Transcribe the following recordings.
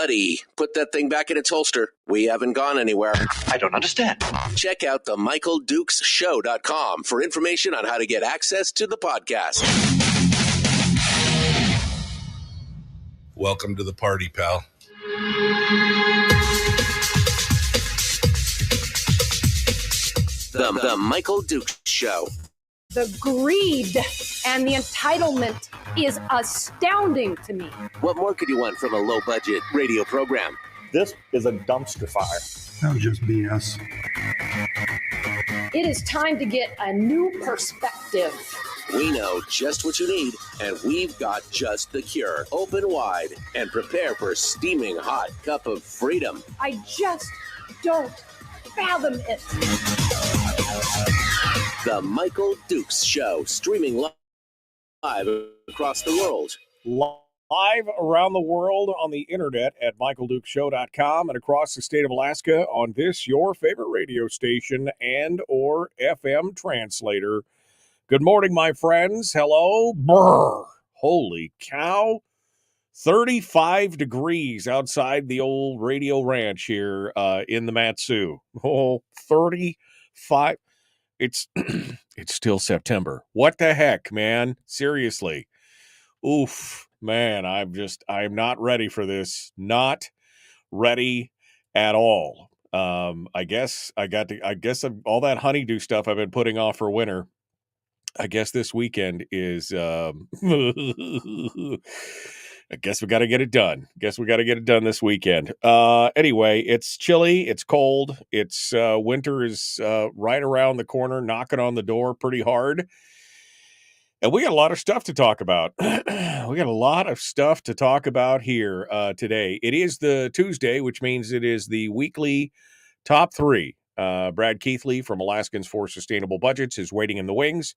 buddy, put that thing back in its holster. We haven't gone anywhere. I don't understand. Check out the MichaelDukesShow.com for information on how to get access to the podcast. Welcome to the party, pal. The Michael Dukes Show. The greed and the entitlement is astounding to me. What more could you want from a low-budget radio program? This is a dumpster fire. That was just BS. It is time to get a new perspective. We know just what you need, and we've got just the cure. Open wide and prepare for a steaming hot cup of freedom. I just don't fathom it. The Michael Dukes Show, streaming live across the world. Live around the world on the internet at michaeldukeshow.com and across the state of Alaska on this, your favorite radio station and or FM translator. Good morning, my friends. Hello. Brr. Holy cow. 35 degrees outside the old radio ranch here in the Matsu. Oh, 35. It's it's still September. What the heck, man? Seriously. Oof, man, I'm not ready for this. Not ready at all. I guess all that honeydew stuff I've been putting off for winter. I guess this weekend is I guess we got to get it done. This weekend. Anyway, it's chilly. It's cold. It's winter is right around the corner, knocking on the door pretty hard. And we got a lot of stuff to talk about. We got a lot of stuff to talk about here today. It is the Tuesday, which means it is the weekly top three. Brad Keithley from Alaskans for Sustainable Budgets is waiting in the wings,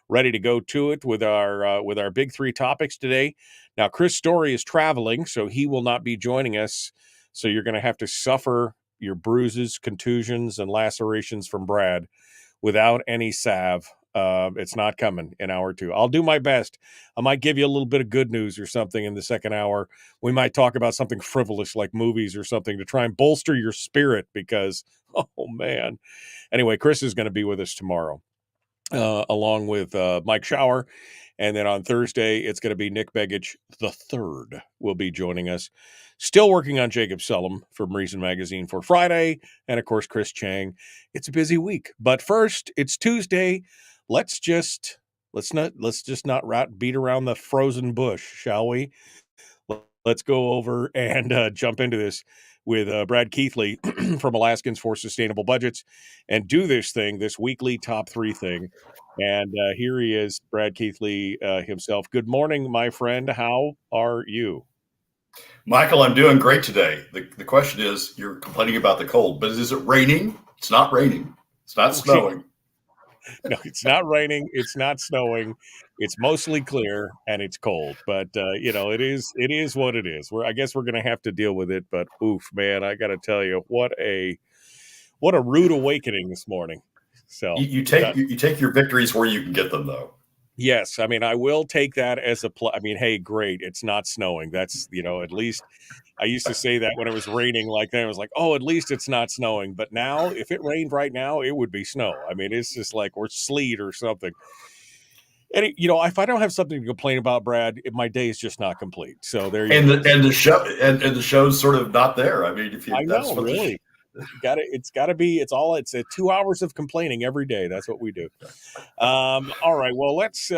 ready to go to it with our big three topics today. Now, Chris Story is traveling, so he will not be joining us. So you're going to have to suffer your bruises, contusions, and lacerations from Brad without any salve. It's not coming in hour two. I'll do my best. I might give you a little bit of good news or something in the second hour. We might talk about something frivolous like movies or something to try and bolster your spirit because, oh, man. Anyway, Chris is going to be with us tomorrow. Along with Mike Schauer. And then on Thursday, it's going to be Nick Begich III will be joining us. Still working on Jacob Sullum from Reason Magazine for Friday. And, of course, Chris Chang. It's a busy week. But first, it's Tuesday. Let's just not beat around the frozen bush, shall we? Let's go over and jump into this with Brad Keithley from Alaskans for Sustainable Budgets and do this weekly top three thing. And here he is, Brad Keithley himself. Good morning, my friend. How are you? Michael, I'm doing great today. The question is, you're complaining about the cold, but is it raining? It's not raining. It's not snowing. No, it's not raining. It's not snowing. It's mostly clear and it's cold, but it is what it is. I guess we're going to have to deal with it, but oof, man, I got to tell you, what a rude awakening this morning. So you take your victories where you can get them, though. Yes, I mean, I will take that as a hey, great, it's not snowing. That's, at least I used to say that when it was raining like that. I was like, oh, at least it's not snowing. But now, if it rained right now, it would be snow. I mean, it's just like, or sleet or something. And if I don't have something to complain about, Brad, my day is just not complete. So there you go. And the show's sort of not there. I mean, Really. It's 2 hours of complaining every day. That's what we do. All right. Well, let's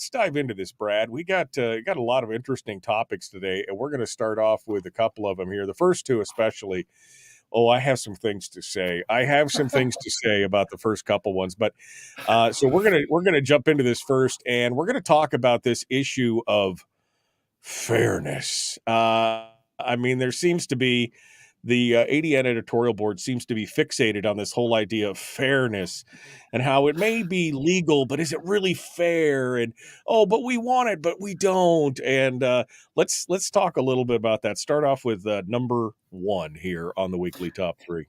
dive into this, Brad. We got a lot of interesting topics today, and we're going to start off with a couple of them here. The first two, especially. Oh, I have some things to say. About the first couple ones, but so we're gonna jump into this first, and we're gonna talk about this issue of fairness. I mean, there seems to be the ADN editorial board seems to be fixated on this whole idea of fairness and how it may be legal, but is it really fair? And, but we want it, but we don't. And let's talk a little bit about that. Start off with number one here on the weekly top three.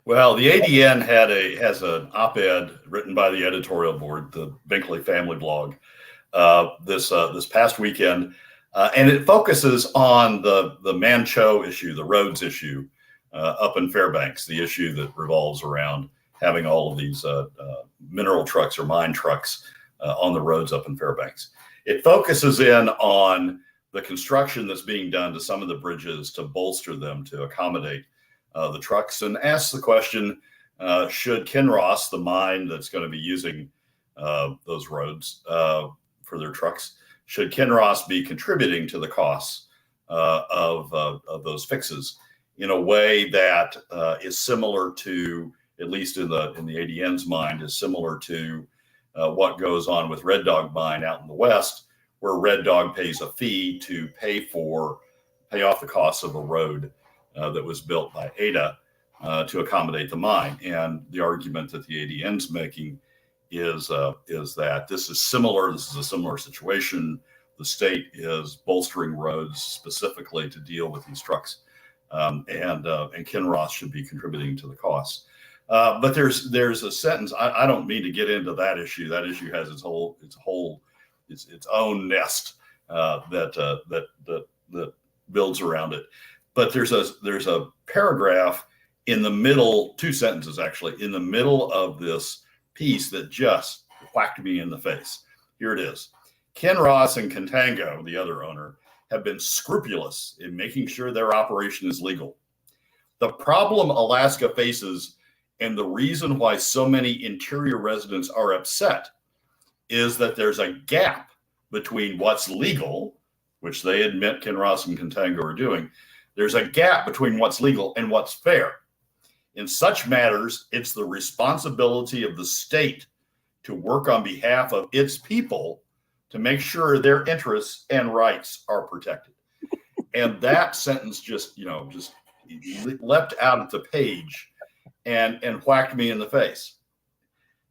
Well, the ADN has an op-ed written by the editorial board, the Binkley Family Blog, this past weekend. And it focuses on the Mancho issue, the roads issue up in Fairbanks, the issue that revolves around having all of these mineral trucks or mine trucks on the roads up in Fairbanks. It focuses in on the construction that's being done to some of the bridges to bolster them to accommodate the trucks, and asks the question, should Kinross, the mine that's going to be using those roads for their trucks, should Kinross be contributing to the costs of those fixes in a way that is similar to, at least in the ADN's mind, is similar to what goes on with Red Dog Mine out in the West, where Red Dog pays a fee to pay off the costs of a road that was built by Ada to accommodate the mine. And the argument that the ADN's making is that this is similar. This is a similar situation. The state is bolstering roads specifically to deal with these trucks, and Kinross should be contributing to the costs. But there's a sentence. I don't mean to get into that issue. That issue has its own nest that builds around it. But there's a paragraph in the middle, 2 sentences actually, in the middle of this piece that just whacked me in the face. Here it is. Kinross and Contango, the other owner, have been scrupulous in making sure their operation is legal. The problem Alaska faces, and the reason why so many interior residents are upset, is that there's a gap between what's legal, which they admit Kinross and Contango are doing. There's a gap between what's legal and what's fair. In such matters, it's the responsibility of the state to work on behalf of its people to make sure their interests and rights are protected. And that sentence just leapt out at the page and whacked me in the face.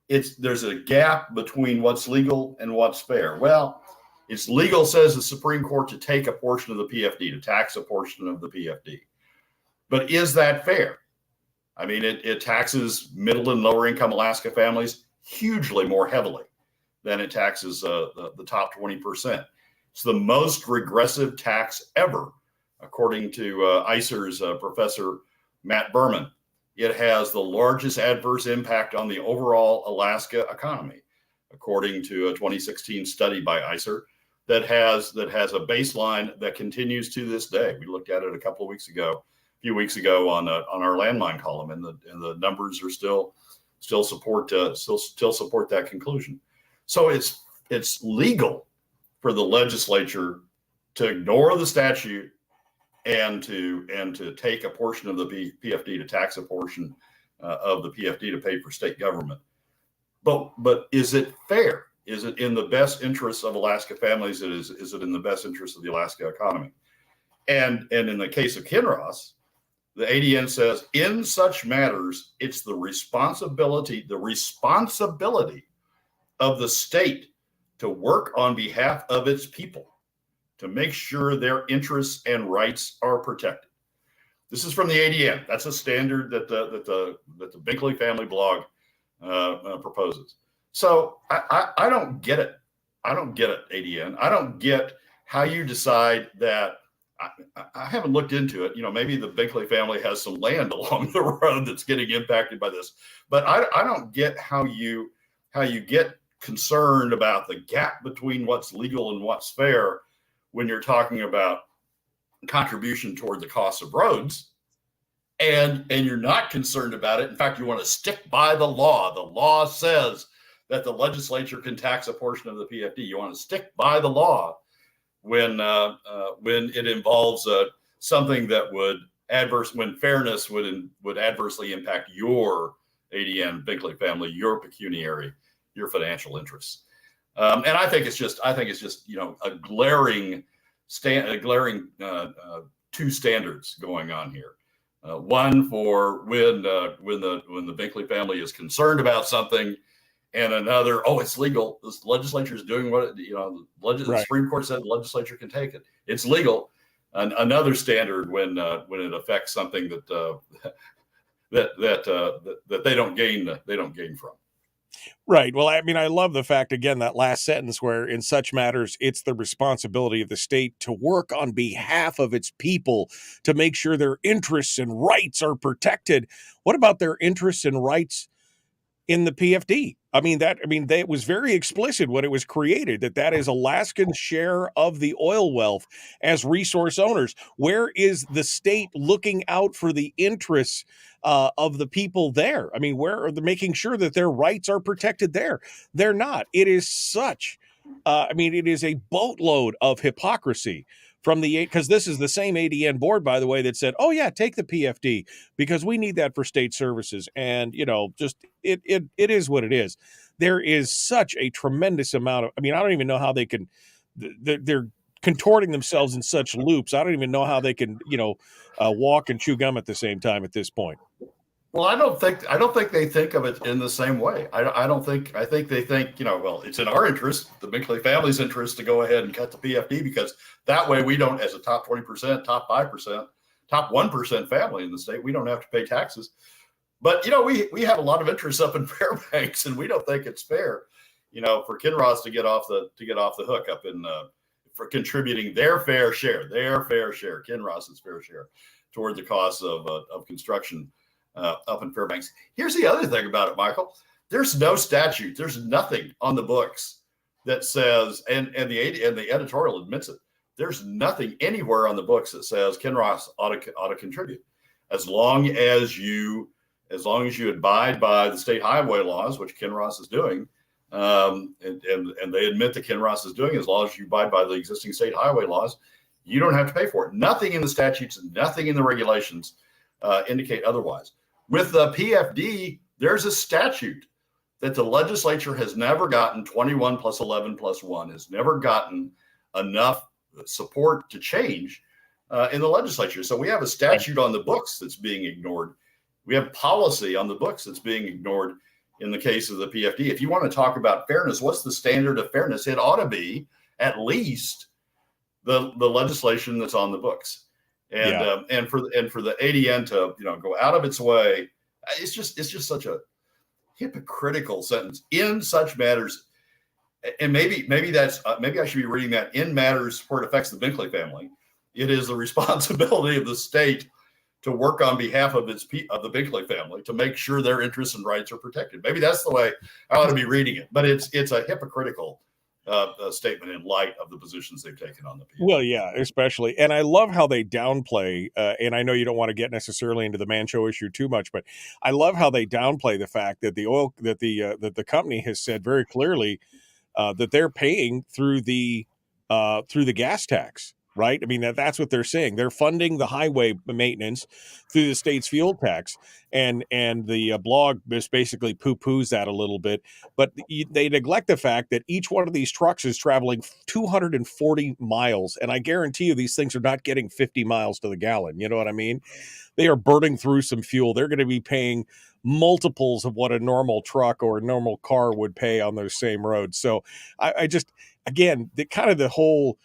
There's a gap between what's legal and what's fair. Well, it's legal, says the Supreme Court, to take a portion of the PFD, to tax a portion of the PFD. But is that fair? I mean, it taxes middle and lower income Alaska families hugely more heavily than it taxes the top 20%. It's the most regressive tax ever, according to ICER's Professor Matt Berman. It has the largest adverse impact on the overall Alaska economy, according to a 2016 study by ICER that has a baseline that continues to this day. We looked at it a few weeks ago on our landmine column, and the numbers are still support that conclusion. So it's legal for the legislature to ignore the statute and to take a portion of the PFD, to tax a portion of the PFD to pay for state government. But is it fair? Is it in the best interests of Alaska families? Is it in the best interest of the Alaska economy? And in the case of Kinross, the ADN says, in such matters, it's the responsibility of the state to work on behalf of its people to make sure their interests and rights are protected. This is from the ADN. That's a standard that the Binkley family blog proposes. So I don't get it. I don't get it, ADN. I don't get how you decide that. I haven't looked into it. Maybe the Binkley family has some land along the road that's getting impacted by this. But I don't get how you get concerned about the gap between what's legal and what's fair when you're talking about contribution toward the cost of roads, and you're not concerned about it. In fact, you want to stick by the law. The law says that the legislature can tax a portion of the PFD. You want to stick by the law when it involves something that when fairness would adversely impact your ADN Binkley family, your pecuniary, your financial interests. And I think it's just a glaring two standards going on here. One for when the Binkley family is concerned about something, and another, it's legal. The legislature is doing what the Supreme Court said the legislature can take it. It's legal. Another standard when it affects something that they don't gain from. Right. Well, I mean, I love the fact, again, that last sentence where in such matters, it's the responsibility of the state to work on behalf of its people to make sure their interests and rights are protected. What about their interests and rights in the PFD? It was very explicit when it was created that is Alaskans' share of the oil wealth as resource owners. Where is the state looking out for the interests of the people there? I mean, where are they making sure that their rights are protected there? They're not. It is such, it is a boatload of hypocrisy from because this is the same ADN board, by the way, that said, oh yeah, take the PFD because we need that for state services. And, just it is what it is. There is such a tremendous amount of, I don't even know how they can, they're contorting themselves in such loops. I don't even know how they can, walk and chew gum at the same time at this point. Well, I don't think they think of it in the same way. I think they think, well, it's in our interest, the Binkley family's interest, to go ahead and cut the PFD because that way we don't, as a top 20%, top 5%, top 1% family in the state, we don't have to pay taxes. But, we have a lot of interest up in Fairbanks, and we don't think it's fair, for Kinross to get off the hook up in for contributing their fair share, Kinross's fair share toward the cost of construction up in Fairbanks. Here's the other thing about it, Michael. There's no statute. There's nothing on the books that says, and the editorial admits it. There's nothing anywhere on the books that says Kinross ought to contribute, as long as you abide by the state highway laws, which Kinross is doing, and they admit that Kinross is doing. As long as you abide by the existing state highway laws, you don't have to pay for it. Nothing in the statutes and nothing in the regulations indicate otherwise. With the PFD, there's a statute that the legislature has never gotten, 21 plus 11 plus 1, has never gotten enough support to change in the legislature. So we have a statute on the books that's being ignored. We have policy on the books that's being ignored in the case of the PFD. If you want to talk about fairness, what's the standard of fairness? It ought to be at least the legislation that's on the books. And for the ADN to go out of its way, it's just such a hypocritical sentence in such matters. And maybe I should be reading that in matters where it affects the Binkley family. It is the responsibility of the state to work on behalf of the Binkley family to make sure their interests and rights are protected. Maybe that's the way I ought to be reading it, but it's a hypocritical statement in light of the positions they've taken on the PFD. Well, yeah, especially. And I love how they downplay, and I know you don't want to get necessarily into the Man Show issue too much, but I love how they downplay the fact that the company has said very clearly that they're paying through the gas tax. Right. I mean, that's what they're saying. They're funding the highway maintenance through the state's fuel tax. And the blog just basically poo-poos that a little bit. But they neglect the fact that each one of these trucks is traveling 240 miles. And I guarantee you these things are not getting 50 miles to the gallon. You know what I mean? They are burning through some fuel. They're going to be paying multiples of what a normal truck or a normal car would pay on those same roads. So I just, again, the whole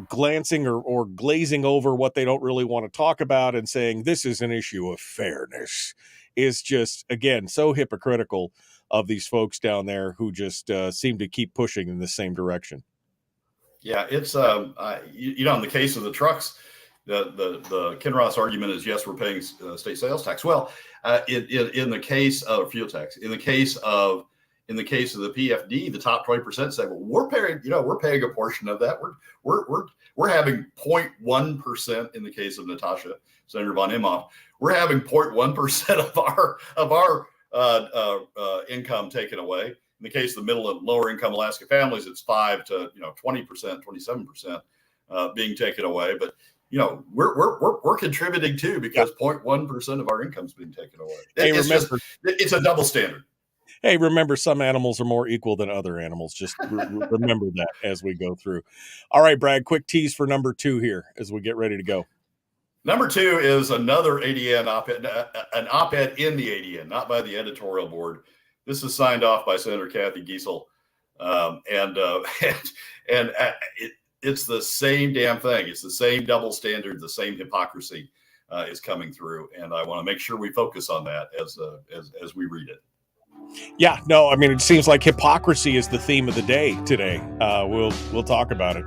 glancing or glazing over what they don't really want to talk about and saying this is an issue of fairness is just, again, so hypocritical of these folks down there who just seem to keep pushing in the same direction. Yeah, it's in the case of the trucks, the Kinross argument is, yes, we're paying state sales tax. Well, in the case of fuel tax, in the case of the PFD, the top 20% say, well, we're paying a portion of that. We're having 0.1% in the case of Natasha, Senator von Imhoff. We're having 0.1% of our income taken away. In the case of the middle and lower income Alaska families, it's 5 to 20%, 27% being taken away. But we're contributing too, because 0.1% of our income is being taken away. It's a double standard. Hey, remember, some animals are more equal than other animals. Just remember that as we go through. All right, Brad, quick tease for number 2 here as we get ready to go. Number 2 is another ADN op-ed, an op-ed in the ADN, not by the editorial board. This is signed off by Senator Cathy Geissel. It's the same damn thing. It's the same double standard, the same hypocrisy is coming through. And I want to make sure we focus on that as we read it. Yeah, no, I mean, it seems like hypocrisy is the theme of the day today. We'll talk about it.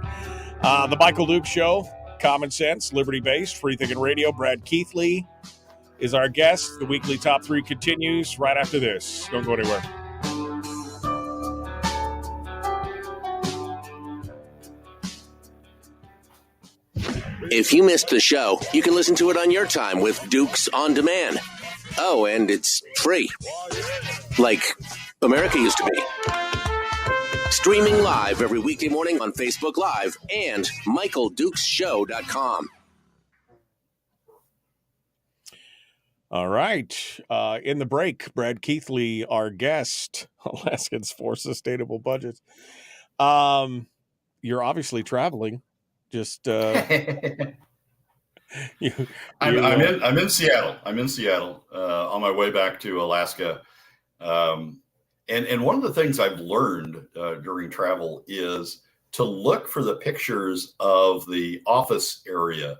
The Michael Duke Show, common sense, liberty-based, free-thinking radio. Brad Keithley is our guest. The weekly top three continues right after this. Don't go anywhere. If you missed the show, you can listen to it on your time with Dukes On Demand. Oh, and it's free. Like America used to be. Streaming live every weekday morning on Facebook Live and MichaelDukesShow.com. All right. In the break, Brad Keithley, our guest, Alaskans for Sustainable Budgets. You're obviously traveling. Just I'm in Seattle. I'm in Seattle on my way back to Alaska. And one of the things I've learned during travel is to look for the pictures of the office area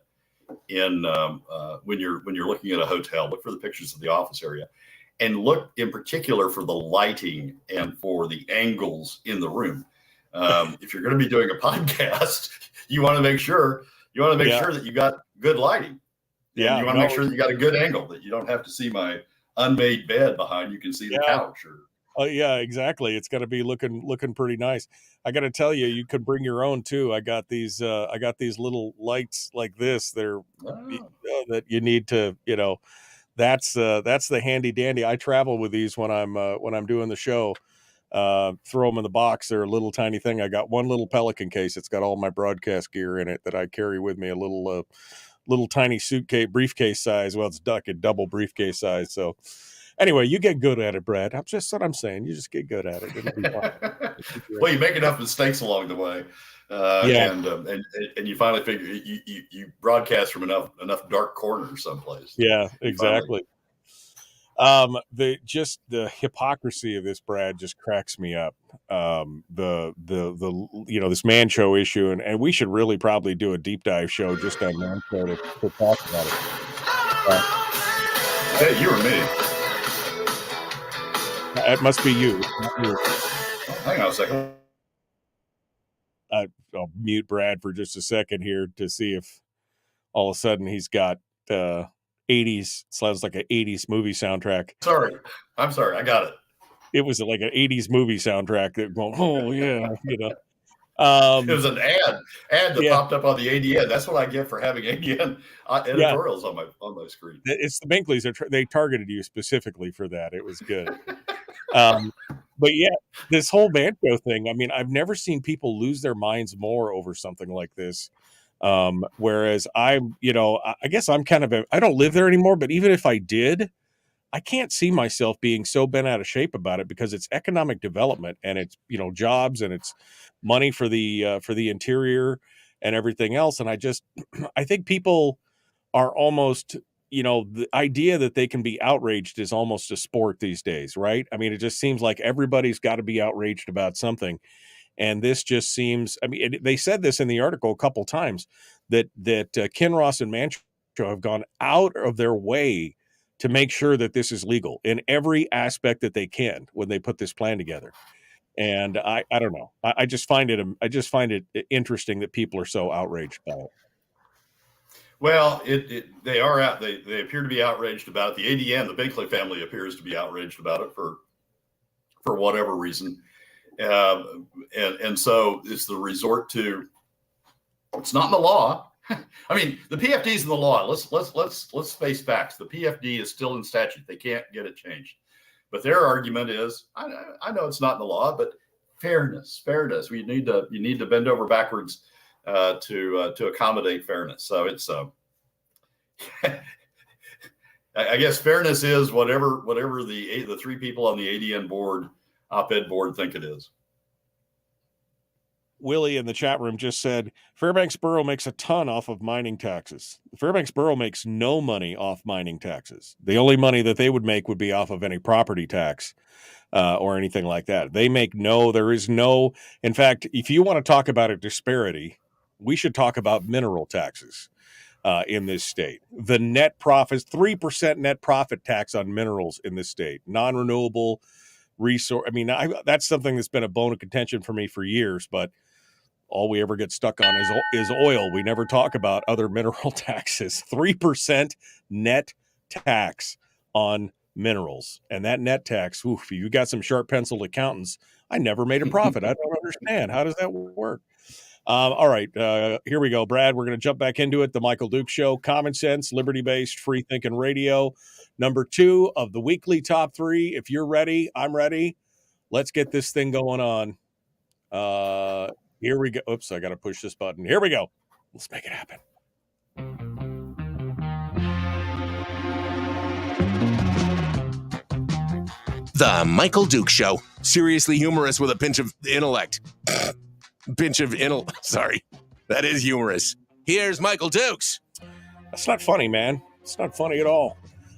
in when you're looking at a hotel. Look for the pictures of the office area, and look in particular for the lighting and for the angles in the room. If you're going to be doing a podcast, you want to make sure that you got good lighting. Yeah, you want to make sure that you got a good angle, that you don't have to see my unmade bed behind. You can see the couch. Oh yeah, exactly. It's got to be looking pretty nice. I got to tell you, you could bring your own too. I got these little lights like this. They're that you need to, that's the handy dandy. I travel with these when I'm doing the show. Throw them in the box. They're a little tiny thing. I got one little Pelican case. It's got all my broadcast gear in it that I carry with me. A little tiny suitcase, briefcase size. Well, it's a double briefcase size. So anyway, you get good at it, Brad. That's just what I'm saying. You just get good at it. It'll be fun. Well, you make enough mistakes along the way, and you finally figure you broadcast from enough dark corners someplace. Yeah, exactly. The hypocrisy of this, Brad, just cracks me up. This man show issue, and we should really probably do a deep dive show just on man show to talk about it. Hey, you or me? It must be you. Not you. Hang on a second. I'll mute Brad for just a second here to see if all of a sudden he's got 80s, sounds like an 80s movie soundtrack. I'm sorry. I got it. It was like an 80s movie soundtrack that going, oh yeah, it was an ad that popped up on the ADN. That's what I get for having ADN editorials on my screen. It's the Binkleys. They targeted you specifically for that. It was good. But yeah, this whole man show thing. I mean, I've never seen people lose their minds more over something like this. Whereas I guess I'm kind of I don't live there anymore, but even if I did, I can't see myself being so bent out of shape about it because it's economic development and it's, jobs and it's money for the interior and everything else. And I think people are almost, the idea that they can be outraged is almost a sport these days, right? I mean, it just seems like everybody's got to be outraged about something. And this just seems, I mean, they said this in the article a couple times that Kinross and Mancho have gone out of their way to make sure that this is legal in every aspect that they can when they put this plan together. And I don't know. I just find it interesting that people are so outraged by it. Well, they are out. They appear to be outraged about it. The ADN, the Binkley family, appears to be outraged about it for whatever reason. And so it's the resort to, it's not in the law. I mean, the PFD is in the law. Let's face facts. The PFD is still in statute. They can't get it changed. But their argument is, I know it's not in the law, but fairness. You need to bend over backwards to accommodate fairness. So it's I guess fairness is whatever the three people on the ADN board, op-ed board, think it is. Willie in the chat room just said Fairbanks Borough makes a ton off of mining taxes. Fairbanks Borough makes no money off mining taxes. The only money that they would make would be off of any property tax or anything like that. There is no, in fact, if you want to talk about a disparity, we should talk about mineral taxes in this state. The net profits, 3% net profit tax on minerals in this state, non-renewable resource. I mean, that's something that's been a bone of contention for me for years, but all we ever get stuck on is oil. We never talk about other mineral taxes. 3% net tax on minerals. And that net tax, oof, you got some sharp penciled accountants. I never made a profit. I don't understand. How does that work? All right, here we go, Brad. We're going to jump back into it. The Michael Duke Show, common sense, liberty-based, free-thinking radio. Number 2 of the weekly top 3. If you're ready, I'm ready. Let's get this thing going on. Here we go. Oops, I got to push this button. Here we go. Let's make it happen. The Michael Duke Show. Seriously humorous with a pinch of intellect. Sorry. That is humorous. Here's Michael Dukes. That's not funny, man. It's not funny at all.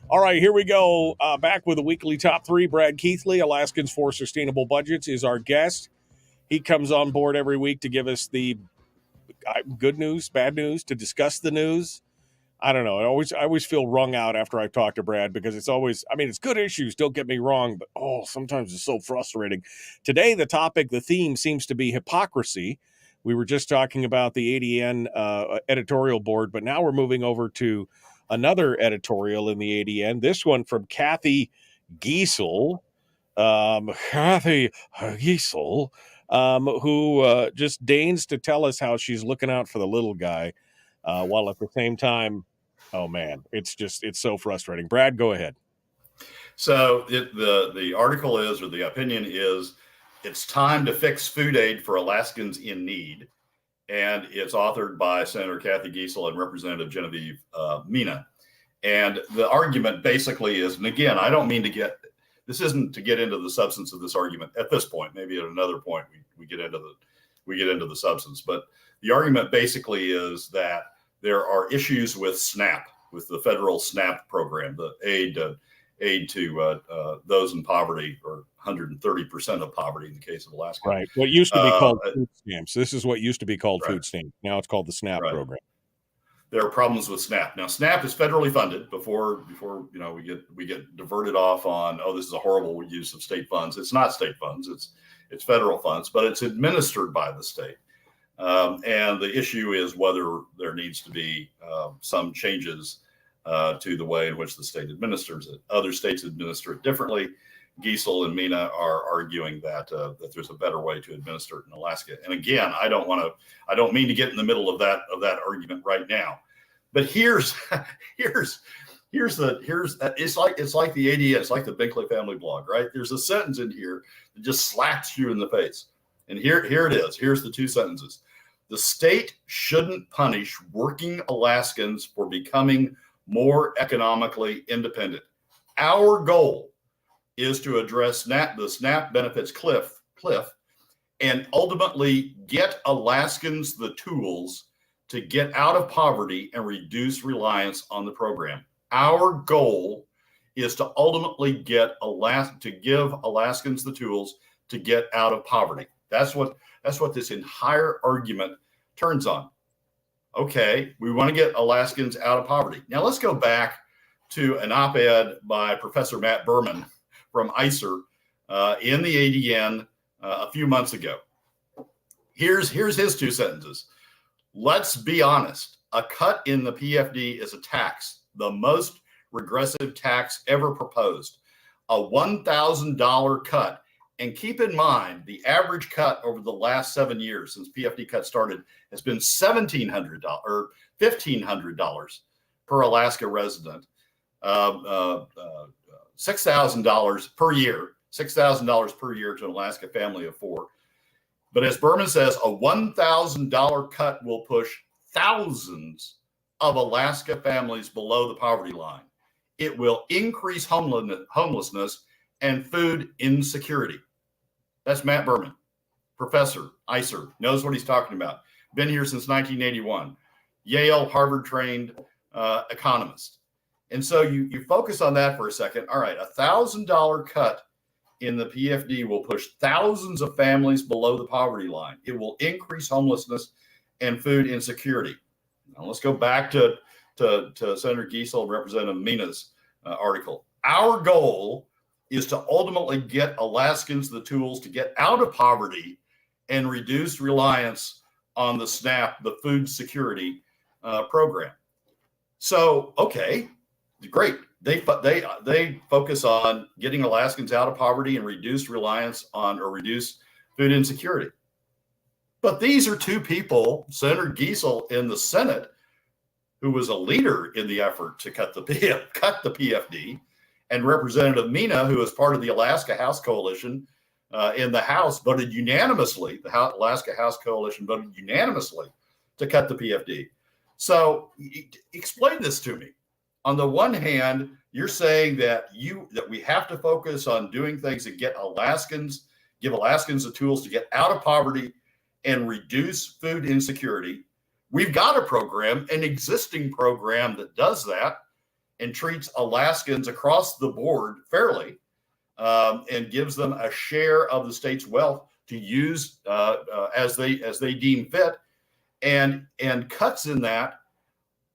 All right, here we go. Back with the weekly top 3. Brad Keithley, Alaskans for Sustainable Budgets, is our guest. He comes on board every week to give us the good news, bad news, to discuss the news. I don't know. I always feel wrung out after I talk to Brad because it's always, I mean, it's good issues. Don't get me wrong, but sometimes it's so frustrating. Today, the theme seems to be hypocrisy. We were just talking about the ADN editorial board, but now we're moving over to another editorial in the ADN. This one from Cathy Geissel. Cathy Geissel. Who just deigns to tell us how she's looking out for the little guy, while at the same time, oh man, it's so frustrating. Brad, go ahead. So the article is, or the opinion is, it's time to fix food aid for Alaskans in need, and it's authored by Senator Cathy Geissel and Representative Genevieve Mina. And the argument basically is, and again, I don't mean to get. This isn't to get into the substance of this argument at this point. Maybe at another point we get into the substance. But the argument basically is that there are issues with SNAP, with the federal SNAP program, the aid to those in poverty, or 130% of poverty in the case of Alaska. Right. What used to be called food stamps. This is what used to be called food stamps. Now it's called the SNAP program. There are problems with SNAP. Now, SNAP is federally funded. Before we get diverted off on, this is a horrible use of state funds. It's not state funds. It's federal funds, but it's administered by the state. And the issue is whether there needs to be some changes to the way in which the state administers it. Other states administer it differently. Geissel and Mina are arguing that there's a better way to administer it in Alaska. And again, I don't mean to get in the middle of that argument right now. But it's like the ADN, it's like the Binkley family blog, right? There's a sentence in here that just slaps you in the face. And here it is. Here's the 2 sentences. The state shouldn't punish working Alaskans for becoming more economically independent. Our goal is to address the SNAP benefits cliff, and ultimately get Alaskans the tools to get out of poverty and reduce reliance on the program. Our goal is to ultimately give Alaskans the tools to get out of poverty. That's what this entire argument turns on. Okay, we want to get Alaskans out of poverty. Now let's go back to an op-ed by Professor Matt Berman from ICER in the ADN a few months ago. Here's his 2 sentences. Let's be honest. A cut in the PFD is a tax, the most regressive tax ever proposed. A $1,000 cut. And keep in mind, the average cut over the last 7 years since PFD cut started has been $1,700 or $1,500 per Alaska resident. $6,000 per year, $6,000 per year to an Alaska family of 4. But as Berman says, a $1,000 cut will push thousands of Alaska families below the poverty line. It will increase homelessness and food insecurity. That's Matt Berman, professor, ICER, knows what he's talking about. Been here since 1981. Yale, Harvard-trained economist. And so you focus on that for a second. All right, $1,000 cut in the PFD will push thousands of families below the poverty line. It will increase homelessness and food insecurity. Now let's go back to Senator Geissel and Representative Mina's article. Our goal is to ultimately get Alaskans the tools to get out of poverty and reduce reliance on the SNAP, the food security program. So, okay, great. They focus on getting Alaskans out of poverty and reduce reliance on or reduce food insecurity. But these are two people, Senator Geissel in the Senate, who was a leader in the effort to cut the PFD, and Representative Mina, who is part of the Alaska House Coalition in the House, voted unanimously. The Alaska House Coalition voted unanimously to cut the PFD. So explain this to me. On the one hand, you're saying that we have to focus on doing things that give Alaskans the tools to get out of poverty and reduce food insecurity. We've got a program, an existing program that does that and treats Alaskans across the board fairly, and gives them a share of the state's wealth to use as they deem fit, and cuts in that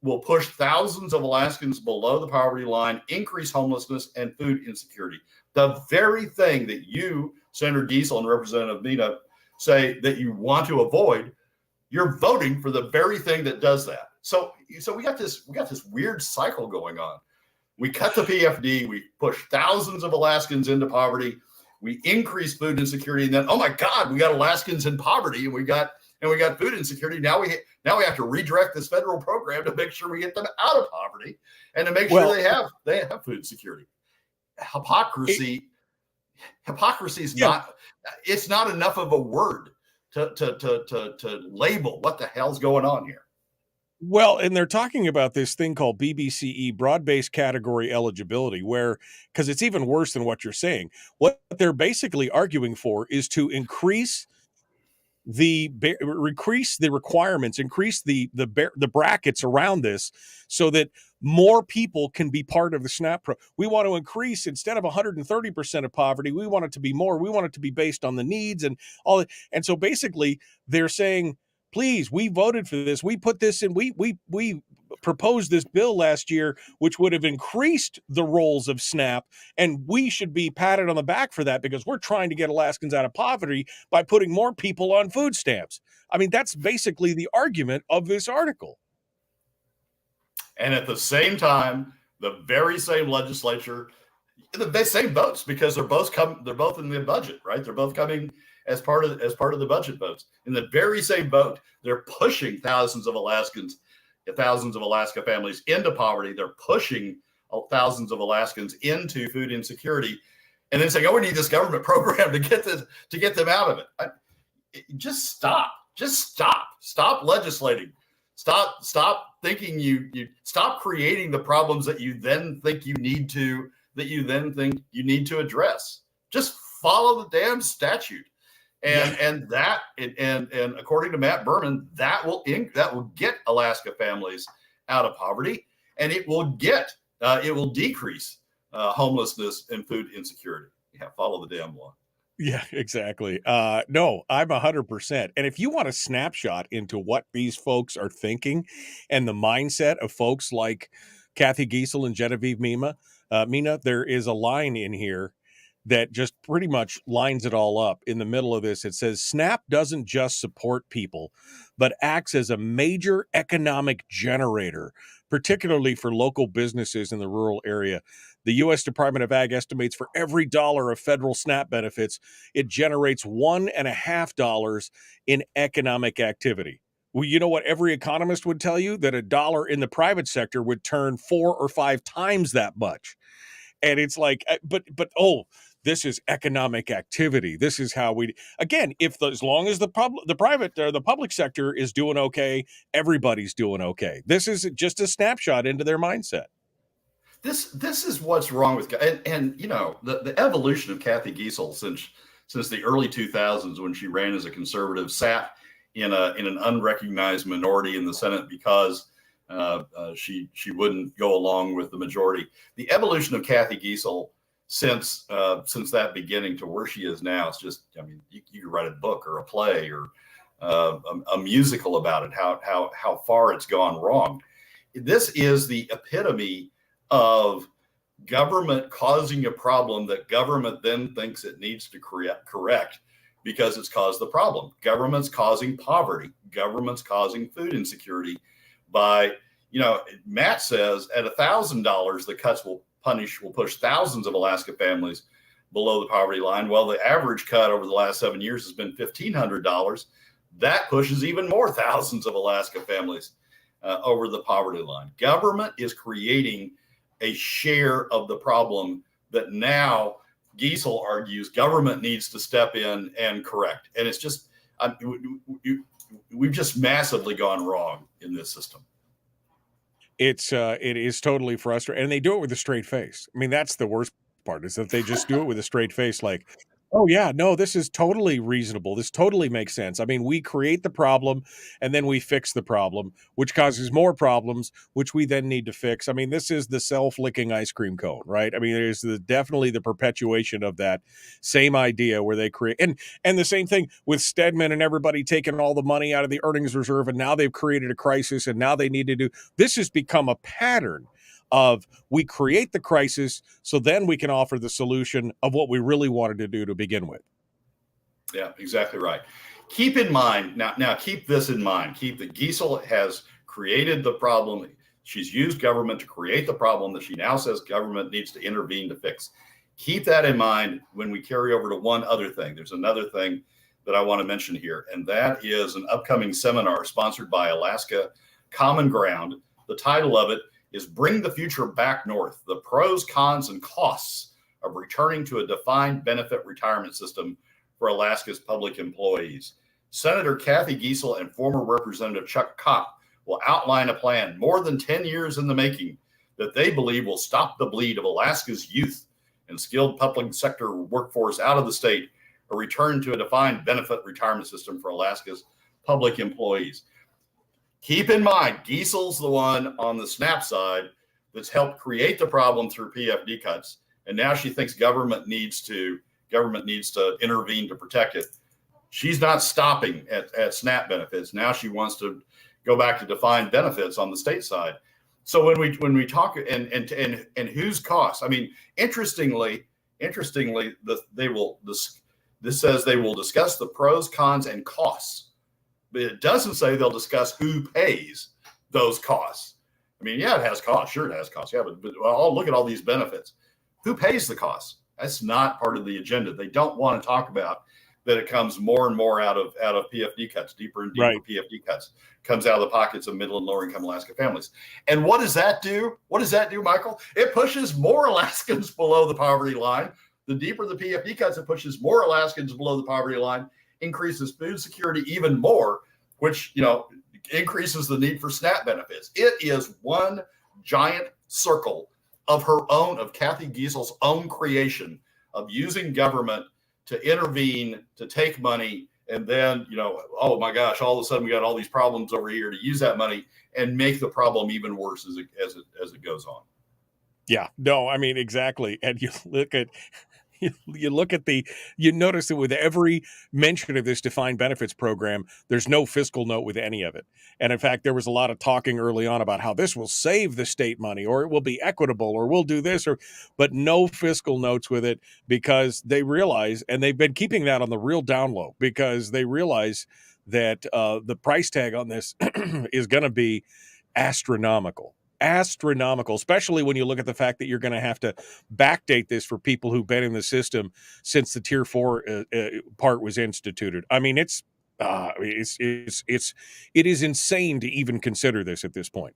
will push thousands of Alaskans below the poverty line, increase homelessness and food insecurity. The very thing that you, Senator Geissel and Representative Mina, say that you want to avoid, you're voting for the very thing that does that. So we got this weird cycle going on. We cut the PFD, we push thousands of Alaskans into poverty, we increase food insecurity, and then, oh my God, we got Alaskans in poverty, and we got food insecurity. Now we have to redirect this federal program to make sure we get them out of poverty and to make sure they have food security. Hypocrisy is not. It's not enough of a word to label what the hell's going on here. Well, and they're talking about this thing called BBCE, broad-based category eligibility, because it's even worse than what you're saying. What they're basically arguing for is to increase the requirements, increase the brackets around this, so that more people can be part of the SNAP pro. We want to increase, instead of 130% of poverty, we want it to be more. We want it to be based on the needs and all that. And so basically they're saying, please, we voted for this. We put this in. We proposed this bill last year, which would have increased the roles of SNAP, and we should be patted on the back for that because we're trying to get Alaskans out of poverty by putting more people on food stamps. I mean, that's basically the argument of this article. And at the same time, the very same legislature, the same votes, because they're both in the budget, right? They're both coming as part of the budget votes. In the very same vote, they're pushing thousands of Alaska families into poverty. They're pushing thousands of Alaskans into food insecurity, and then saying, "Oh, we need this government program to get them out of it." Just stop. Stop legislating. Stop thinking you stop creating the problems that you then think you need to address. Just follow the damn statute. And according to Matt Berman, that will get Alaska families out of poverty, and it will decrease homelessness and food insecurity. Yeah, follow the damn law. Yeah, exactly. No, I'm 100%. And if you want a snapshot into what these folks are thinking and the mindset of folks like Cathy Geissel and Genevieve Mina, there is a line in here that just pretty much lines it all up. In the middle of this, it says, SNAP doesn't just support people, but acts as a major economic generator, particularly for local businesses in the rural area. The U.S. Department of Ag estimates for every dollar of federal SNAP benefits, it generates $1.50 in economic activity. Well, you know what every economist would tell you? That a dollar in the private sector would turn 4 or 5 times that much. And it's like, this is economic activity. This is how as long as the private or the public sector is doing okay, everybody's doing okay. This is just a snapshot into their mindset. This is what's wrong with, and you know, the evolution of Cathy Geissel since the early 2000s, when she ran as a conservative, sat in an unrecognized minority in the Senate because she wouldn't go along with the majority. The evolution of Cathy Geissel since that beginning to where she is now, it's just, I mean, you could write a book or a play or a musical about it, how far it's gone wrong. This is the epitome of government causing a problem that government then thinks it needs to correct because it's caused the problem. Government's causing poverty. Government's causing food insecurity by, Matt says at $1,000, the cuts will push thousands of Alaska families below the poverty line. Well, the average cut over the last 7 years has been $1,500. That pushes even more thousands of Alaska families over the poverty line. Government is creating a share of the problem that now Geissel argues government needs to step in and correct. And it's just, we've just massively gone wrong in this system. It is totally frustrating, and they do it with a straight face. I mean, that's the worst part, is that they just do it with a straight face, like, oh yeah, no, this is totally reasonable. This totally makes sense. I mean, we create the problem and then we fix the problem, which causes more problems, which we then need to fix. I mean, this is the self-licking ice cream cone, right? I mean, there's definitely the perpetuation of that same idea where they create, and the same thing with Stedman and everybody taking all the money out of the earnings reserve, and now they've created a crisis, and now they need to do, this has become a pattern of, we create the crisis so then we can offer the solution of what we really wanted to do to begin with. Yeah, exactly right. Keep in mind, now keep this in mind, keep that Geissel has created the problem. She's used government to create the problem that she now says government needs to intervene to fix. Keep that in mind when we carry over to one other thing. There's another thing that I want to mention here, and that is an upcoming seminar sponsored by Alaska Common Ground. The title of it is Bring the Future Back North, the Pros, Cons, and Costs of Returning to a Defined Benefit Retirement System for Alaska's Public Employees. Senator Cathy Geissel and former Representative Chuck Kopp will outline a plan more than 10 years in the making that they believe will stop the bleed of Alaska's youth and skilled public sector workforce out of the state, a return to a defined benefit retirement system for Alaska's public employees. Keep in mind, Geissel's the one on the SNAP side that's helped create the problem through PFD cuts, and now she thinks government needs to intervene to protect it. She's not stopping at SNAP benefits. Now she wants to go back to defined benefits on the state side. So when we talk and whose costs, I mean, interestingly, this says they will discuss the pros, cons, and costs. But it doesn't say they'll discuss who pays those costs. I mean, yeah, it has costs. Sure, it has costs. Yeah, but well, look at all these benefits. Who pays the costs? That's not part of the agenda. They don't want to talk about that. It comes more and more out of PFD cuts, deeper and deeper right. PFD cuts comes out of the pockets of middle and lower income Alaska families. And what does that do? What does that do, Michael? It pushes more Alaskans below the poverty line. The deeper the PFD cuts, it pushes more Alaskans below the poverty line, increases food security even more, which, increases the need for SNAP benefits. It is one giant circle of Cathy Geissel's own creation of using government to intervene, to take money, and then, oh my gosh, all of a sudden we got all these problems over here, to use that money and make the problem even worse as it goes on. Yeah, no, I mean, exactly. And you notice that with every mention of this defined benefits program, there's no fiscal note with any of it. And in fact, there was a lot of talking early on about how this will save the state money, or it will be equitable, or we'll do this, but no fiscal notes with it, because they realize, and they've been keeping that on the real down low, because they realize that the price tag on this is going to be astronomical, especially when you look at the fact that you're going to have to backdate this for people who've been in the system since the Tier 4 part was instituted. I mean, it is insane to even consider this at this point.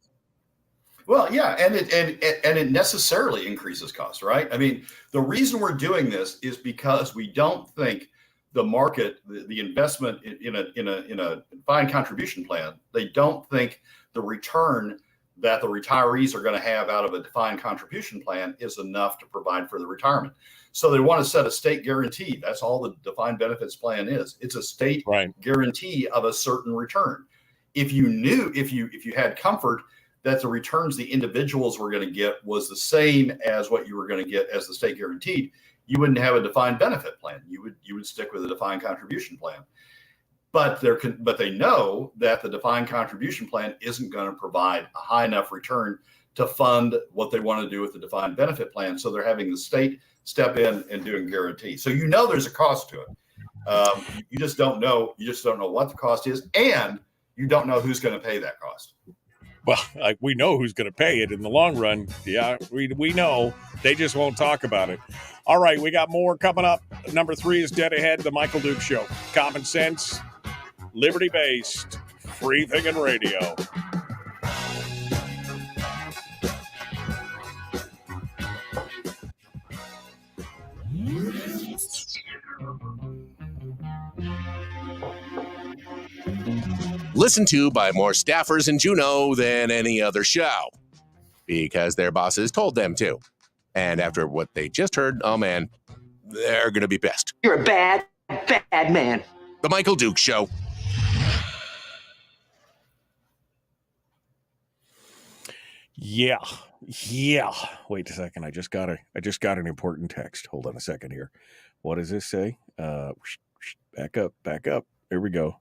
Well, yeah, and it necessarily increases costs, right? I mean, the reason we're doing this is because we don't think the market, the investment in a defined contribution plan, they don't think the return that the retirees are going to have out of a defined contribution plan is enough to provide for the retirement. So they want to set a state guarantee. That's all the defined benefits plan is. It's a state guarantee of a certain return. If you had comfort that the returns the individuals were going to get was the same as what you were going to get as the state guaranteed, you wouldn't have a defined benefit plan. You would stick with a defined contribution plan. But they know that the defined contribution plan isn't going to provide a high enough return to fund what they want to do with the defined benefit plan. So they're having the state step in and doing guarantees. So there's a cost to it. You just don't know. You just don't know what the cost is, and you don't know who's going to pay that cost. Well, we know who's going to pay it in the long run. Yeah, we know. They just won't talk about it. All right, we got more coming up. Number 3 is dead ahead. The Michael Duke Show. Common sense, liberty-based, free-thinking radio. Listened to by more staffers in Juneau than any other show because their bosses told them to. And after what they just heard, oh man, they're going to be pissed. You're a bad, bad man. The Michael Duke Show. Yeah. Wait a second. I just got an important text. Hold on a second here. What does this say? Back up. Here we go.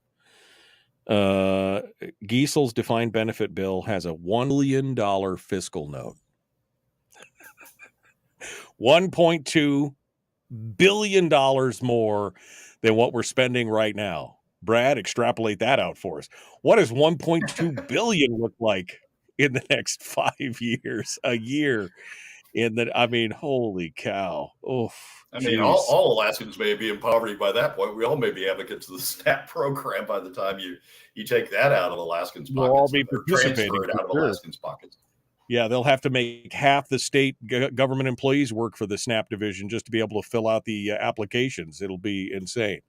Geissel's defined benefit bill has a $1 billion fiscal note. $1.2 billion more than what we're spending right now. Brad, extrapolate that out for us. What does $1.2 billion look like in the next 5 years, a year? Holy cow. Oof. All Alaskans may be in poverty by that point. We all may be advocates of the SNAP program by the time you take that out of Alaskans' pockets. We'll all be participating out of Alaskans' pockets. Yeah, they'll have to make half the state government employees work for the SNAP division just to be able to fill out the applications. It'll be insane.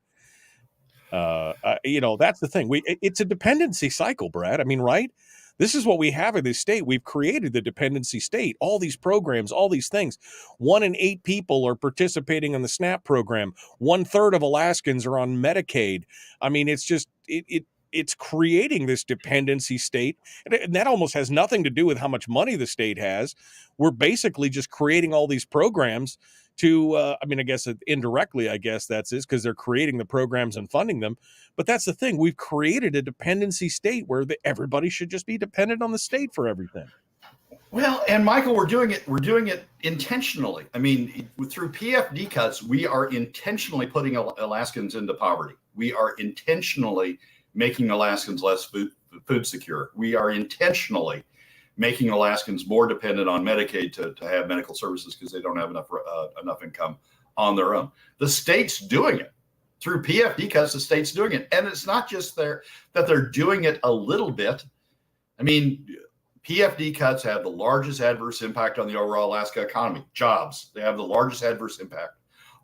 That's the thing. It's a dependency cycle, Brad. Right? This is what we have in this state. We've created the dependency state, all these programs, all these things. 1 in 8 people are participating in the SNAP program. 1/3 of Alaskans are on Medicaid. It's just, it's creating this dependency state. And that almost has nothing to do with how much money the state has. We're basically just creating all these programs to, I guess indirectly, that's it, because they're creating the programs and funding them. But that's the thing. We've created a dependency state where everybody should just be dependent on the state for everything. Well, and Michael, we're doing it intentionally. Through PFD cuts, we are intentionally putting Alaskans into poverty. We are intentionally making Alaskans less food secure. We are intentionally making Alaskans more dependent on Medicaid to have medical services because they don't have enough income on their own. The state's doing it through PFD cuts. The state's doing it, and it's not just that they're doing it a little bit. PFD cuts have the largest adverse impact on the overall Alaska economy. Jobs, they have the largest adverse impact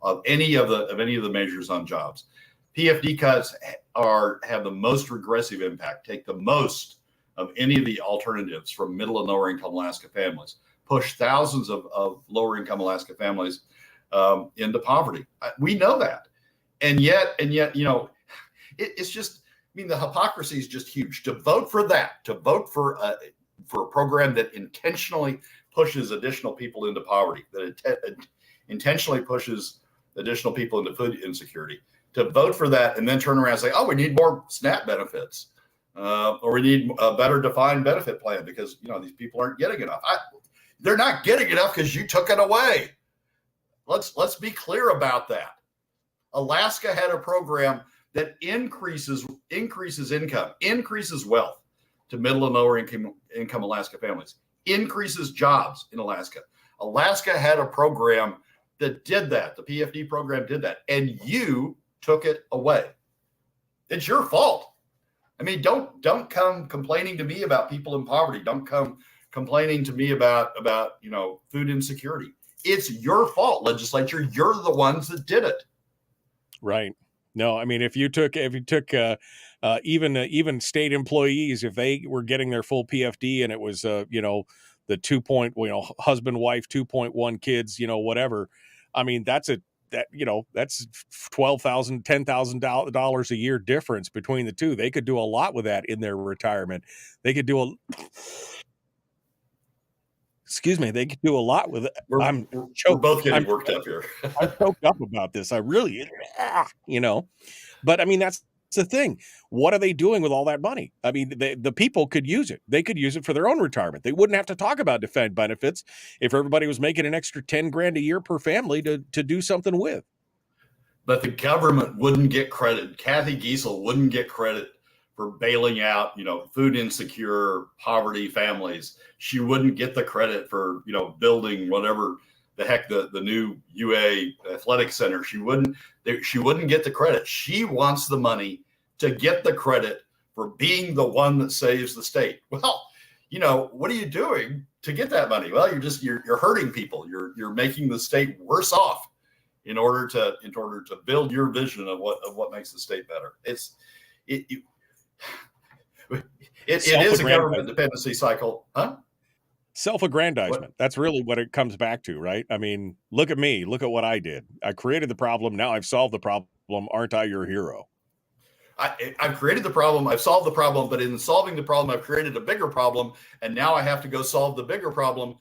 of any of the measures on jobs. PFD cuts have the most regressive impact. Take the most of any of the alternatives from middle and lower income Alaska families, push thousands of lower income Alaska families into poverty. We know that. And yet, it's just, the hypocrisy is just huge. To vote for that, to vote for a program that intentionally pushes additional people into poverty, that intentionally pushes additional people into food insecurity, to vote for that and then turn around and say, oh, we need more SNAP benefits. Or we need a better defined benefit plan because, these people aren't getting enough. They're not getting enough because you took it away. Let's be clear about that. Alaska had a program that increases income, increases wealth to middle and lower income Alaska families, increases jobs in Alaska. Alaska had a program that did that. The PFD program did that, and you took it away. It's your fault. Don't come complaining to me about people in poverty. Don't come complaining to me about food insecurity. It's your fault, legislature. You're the ones that did it. Right. No, if you took even state employees, if they were getting their full PFD and it was the husband, wife, 2.1 kids, whatever. That's $12,000, $10,000 a year difference between the two. They could do a lot with that in their retirement. They could do a lot with it. We're both getting worked up here. I'm choked up about this. I really, but that's the thing. What are they doing with all that money? I mean, the people could use it. They could use it for their own retirement. They wouldn't have to talk about defined benefits if everybody was making an extra 10 grand a year per family to do something with. But the government wouldn't get credit. Cathy Geissel wouldn't get credit for bailing out, food insecure, poverty families. She wouldn't get the credit for, building whatever the heck the new UA athletic center. She wouldn't get the credit. She wants the money to get the credit for being the one that saves the state. Well, what are you doing to get that money? Well, you're hurting people. You're making the state worse off in order to build your vision of what makes the state better. It is a government dependency cycle, huh? Self-aggrandizement. What? That's really what it comes back to, right? I mean, look at me. Look at what I did. I created the problem. Now I've solved the problem. Aren't I your hero? I've created the problem. I've solved the problem. But in solving the problem, I've created a bigger problem. And now I have to go solve the bigger problem,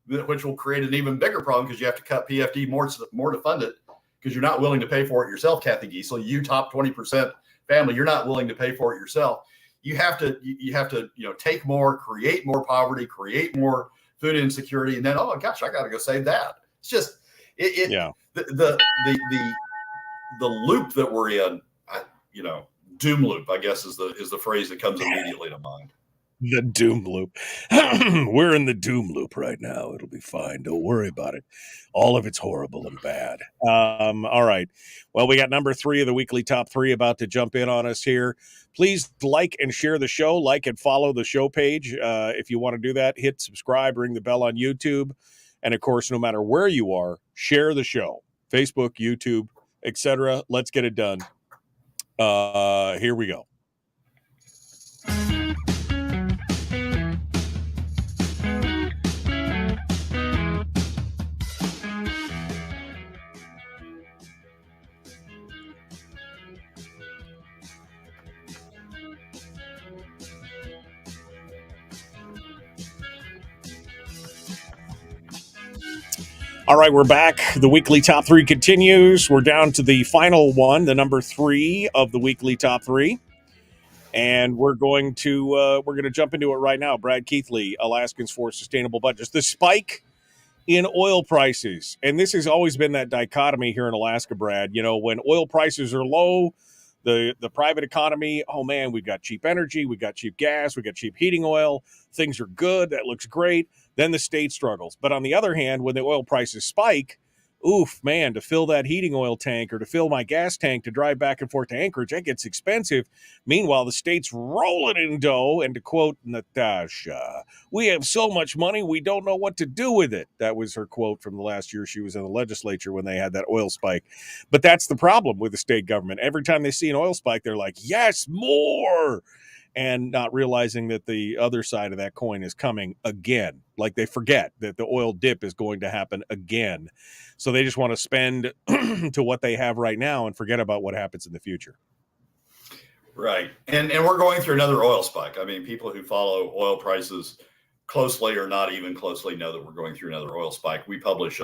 which will create an even bigger problem because you have to cut PFD more to fund it because you're not willing to pay for it yourself, Cathy Geissel. You top 20% family, you're not willing to pay for it yourself. You have to take more, create more poverty, create more food insecurity, and then oh my gosh, I got to go save that. It's just the loop that we're in. Doom loop, I guess, is the phrase that comes immediately to mind. The doom loop. We're in the doom loop right now. It'll be fine. Don't worry about it. All of it's horrible and bad. All right. Well, we got number 3 of the weekly top 3 about to jump in on us here. Please like and share the show. Like and follow the show page. If you want to do that, hit subscribe, ring the bell on YouTube. And of course, no matter where you are, share the show. Facebook, YouTube, etc. Let's get it done. Here we go. All right, we're back. The weekly top 3 continues. We're down to the final one, the number 3 of the weekly top 3. And we're going to jump into it right now. Brad Keithley, Alaskans for Sustainable Budgets. The spike in oil prices. And this has always been that dichotomy here in Alaska, Brad. When oil prices are low, the private economy, oh man, we've got cheap energy, we got cheap gas, we got cheap heating oil. Things are good. That looks great. Then the state struggles. But on the other hand, when the oil prices spike, oof, man, to fill that heating oil tank or to fill my gas tank to drive back and forth to Anchorage, that gets expensive. Meanwhile, the state's rolling in dough. And to quote Natasha, we have so much money, we don't know what to do with it. That was her quote from the last year she was in the legislature when they had that oil spike. But that's the problem with the state government. Every time they see an oil spike, they're like, yes, more. And not realizing that the other side of that coin is coming again. Like they forget that the oil dip is going to happen again. So they just want to spend to what they have right now and forget about what happens in the future. Right. And we're going through another oil spike. I mean, people who follow oil prices closely or not even closely know that we're going through another oil spike. We publish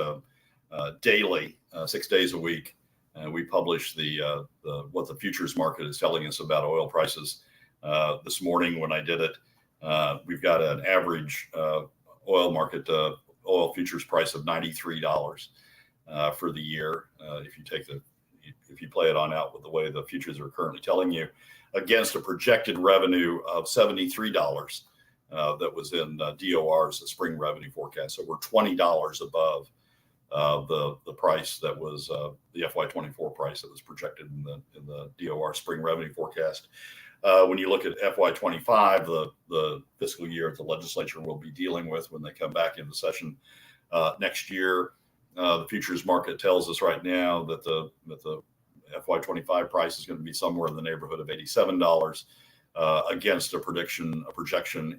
daily, 6 days a week. We publish the what the futures market is telling us about oil prices. This morning when I did it, we've got an average oil market oil futures price of $93 for the year. If you play it on out with the way the futures are currently telling you, against a projected revenue of $73 that was in DOR's spring revenue forecast. So we're $20 above the price that was the FY24 price that was projected in the DOR spring revenue forecast. When you look at FY25, the fiscal year that the legislature will be dealing with when they come back into session next year, the futures market tells us right now that the FY25 price is going to be somewhere in the neighborhood of $87 against a projection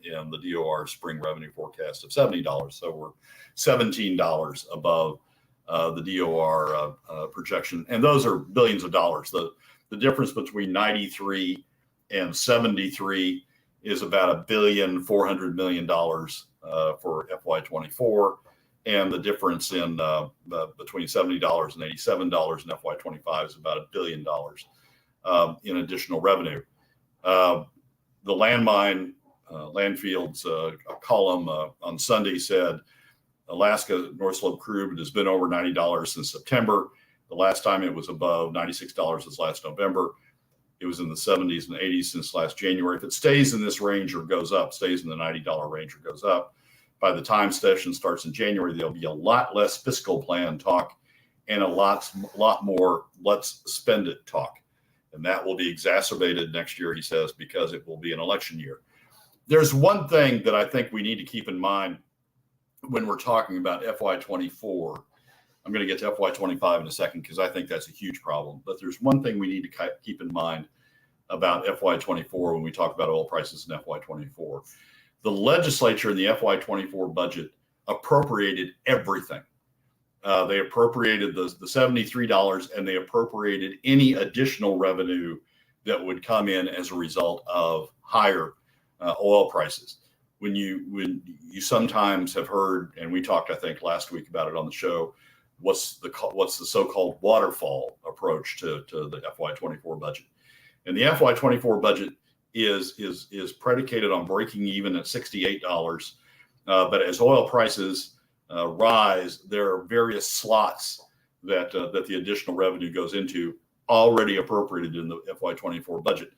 in the DOR spring revenue forecast of $70. So we're $17 above the DOR projection, and those are billions of dollars. The difference between 93 and 73 is about $1.4 billion for FY24, and the difference in between $70 and $87 in FY25 is about $1 billion. in additional revenue. The Landfield's column on Sunday said Alaska North Slope crude has been over $90 since September. The last time it was above $96 was last November. It was in the 70s and 80s since last January. If it stays in this range or goes up, stays in the $90 range or goes up, by the time session starts in January, there'll be a lot less fiscal plan talk and a lot more let's spend it talk. And that will be exacerbated next year, he says, because it will be an election year. There's one thing that I think we need to keep in mind when we're talking about FY24. I'm going to get to FY25 in a second because I think that's a huge problem. But there's one thing we need to keep in mind about FY24 when we talk about oil prices in FY24. The legislature in the FY24 budget appropriated everything. They appropriated the $73 and they appropriated any additional revenue that would come in as a result of higher oil prices. When you sometimes have heard, and we talked, I think, last week about it on the show, what's the so-called waterfall approach to the FY24 budget. And the FY24 budget is predicated on breaking even at $68. But as oil prices rise, there are various slots that the additional revenue goes into already appropriated in the FY24 budget.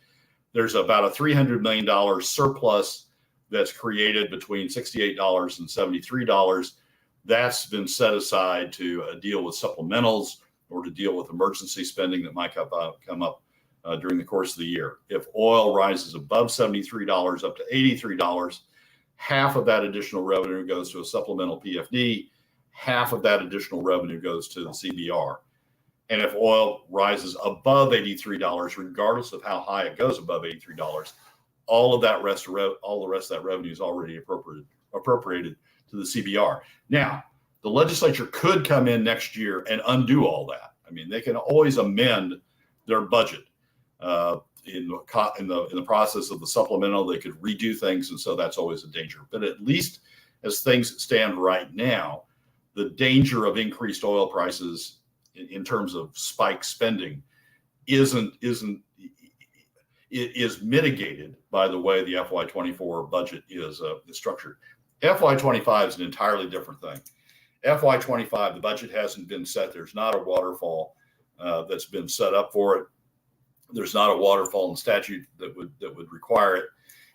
There's about a $300 million surplus that's created between $68 and $73. That's been set aside to deal with supplementals or to deal with emergency spending that might come up during the course of the year. If oil rises above $73 up to $83, half of that additional revenue goes to a supplemental PFD, half of that additional revenue goes to the CBR. And if oil rises above $83, regardless of how high it goes above $83, all the rest of that revenue is already appropriated to the CBR. Now, the legislature could come in next year and undo all that. I mean, they can always amend their budget. In the process of the supplemental, they could redo things, and so that's always a danger. But at least as things stand right now, the danger of increased oil prices in terms of spike spending is mitigated by the way the FY24 budget is structured. FY25 is an entirely different thing. FY25, the budget hasn't been set. There's not a waterfall that's been set up for it. There's not a waterfall in statute that would require it.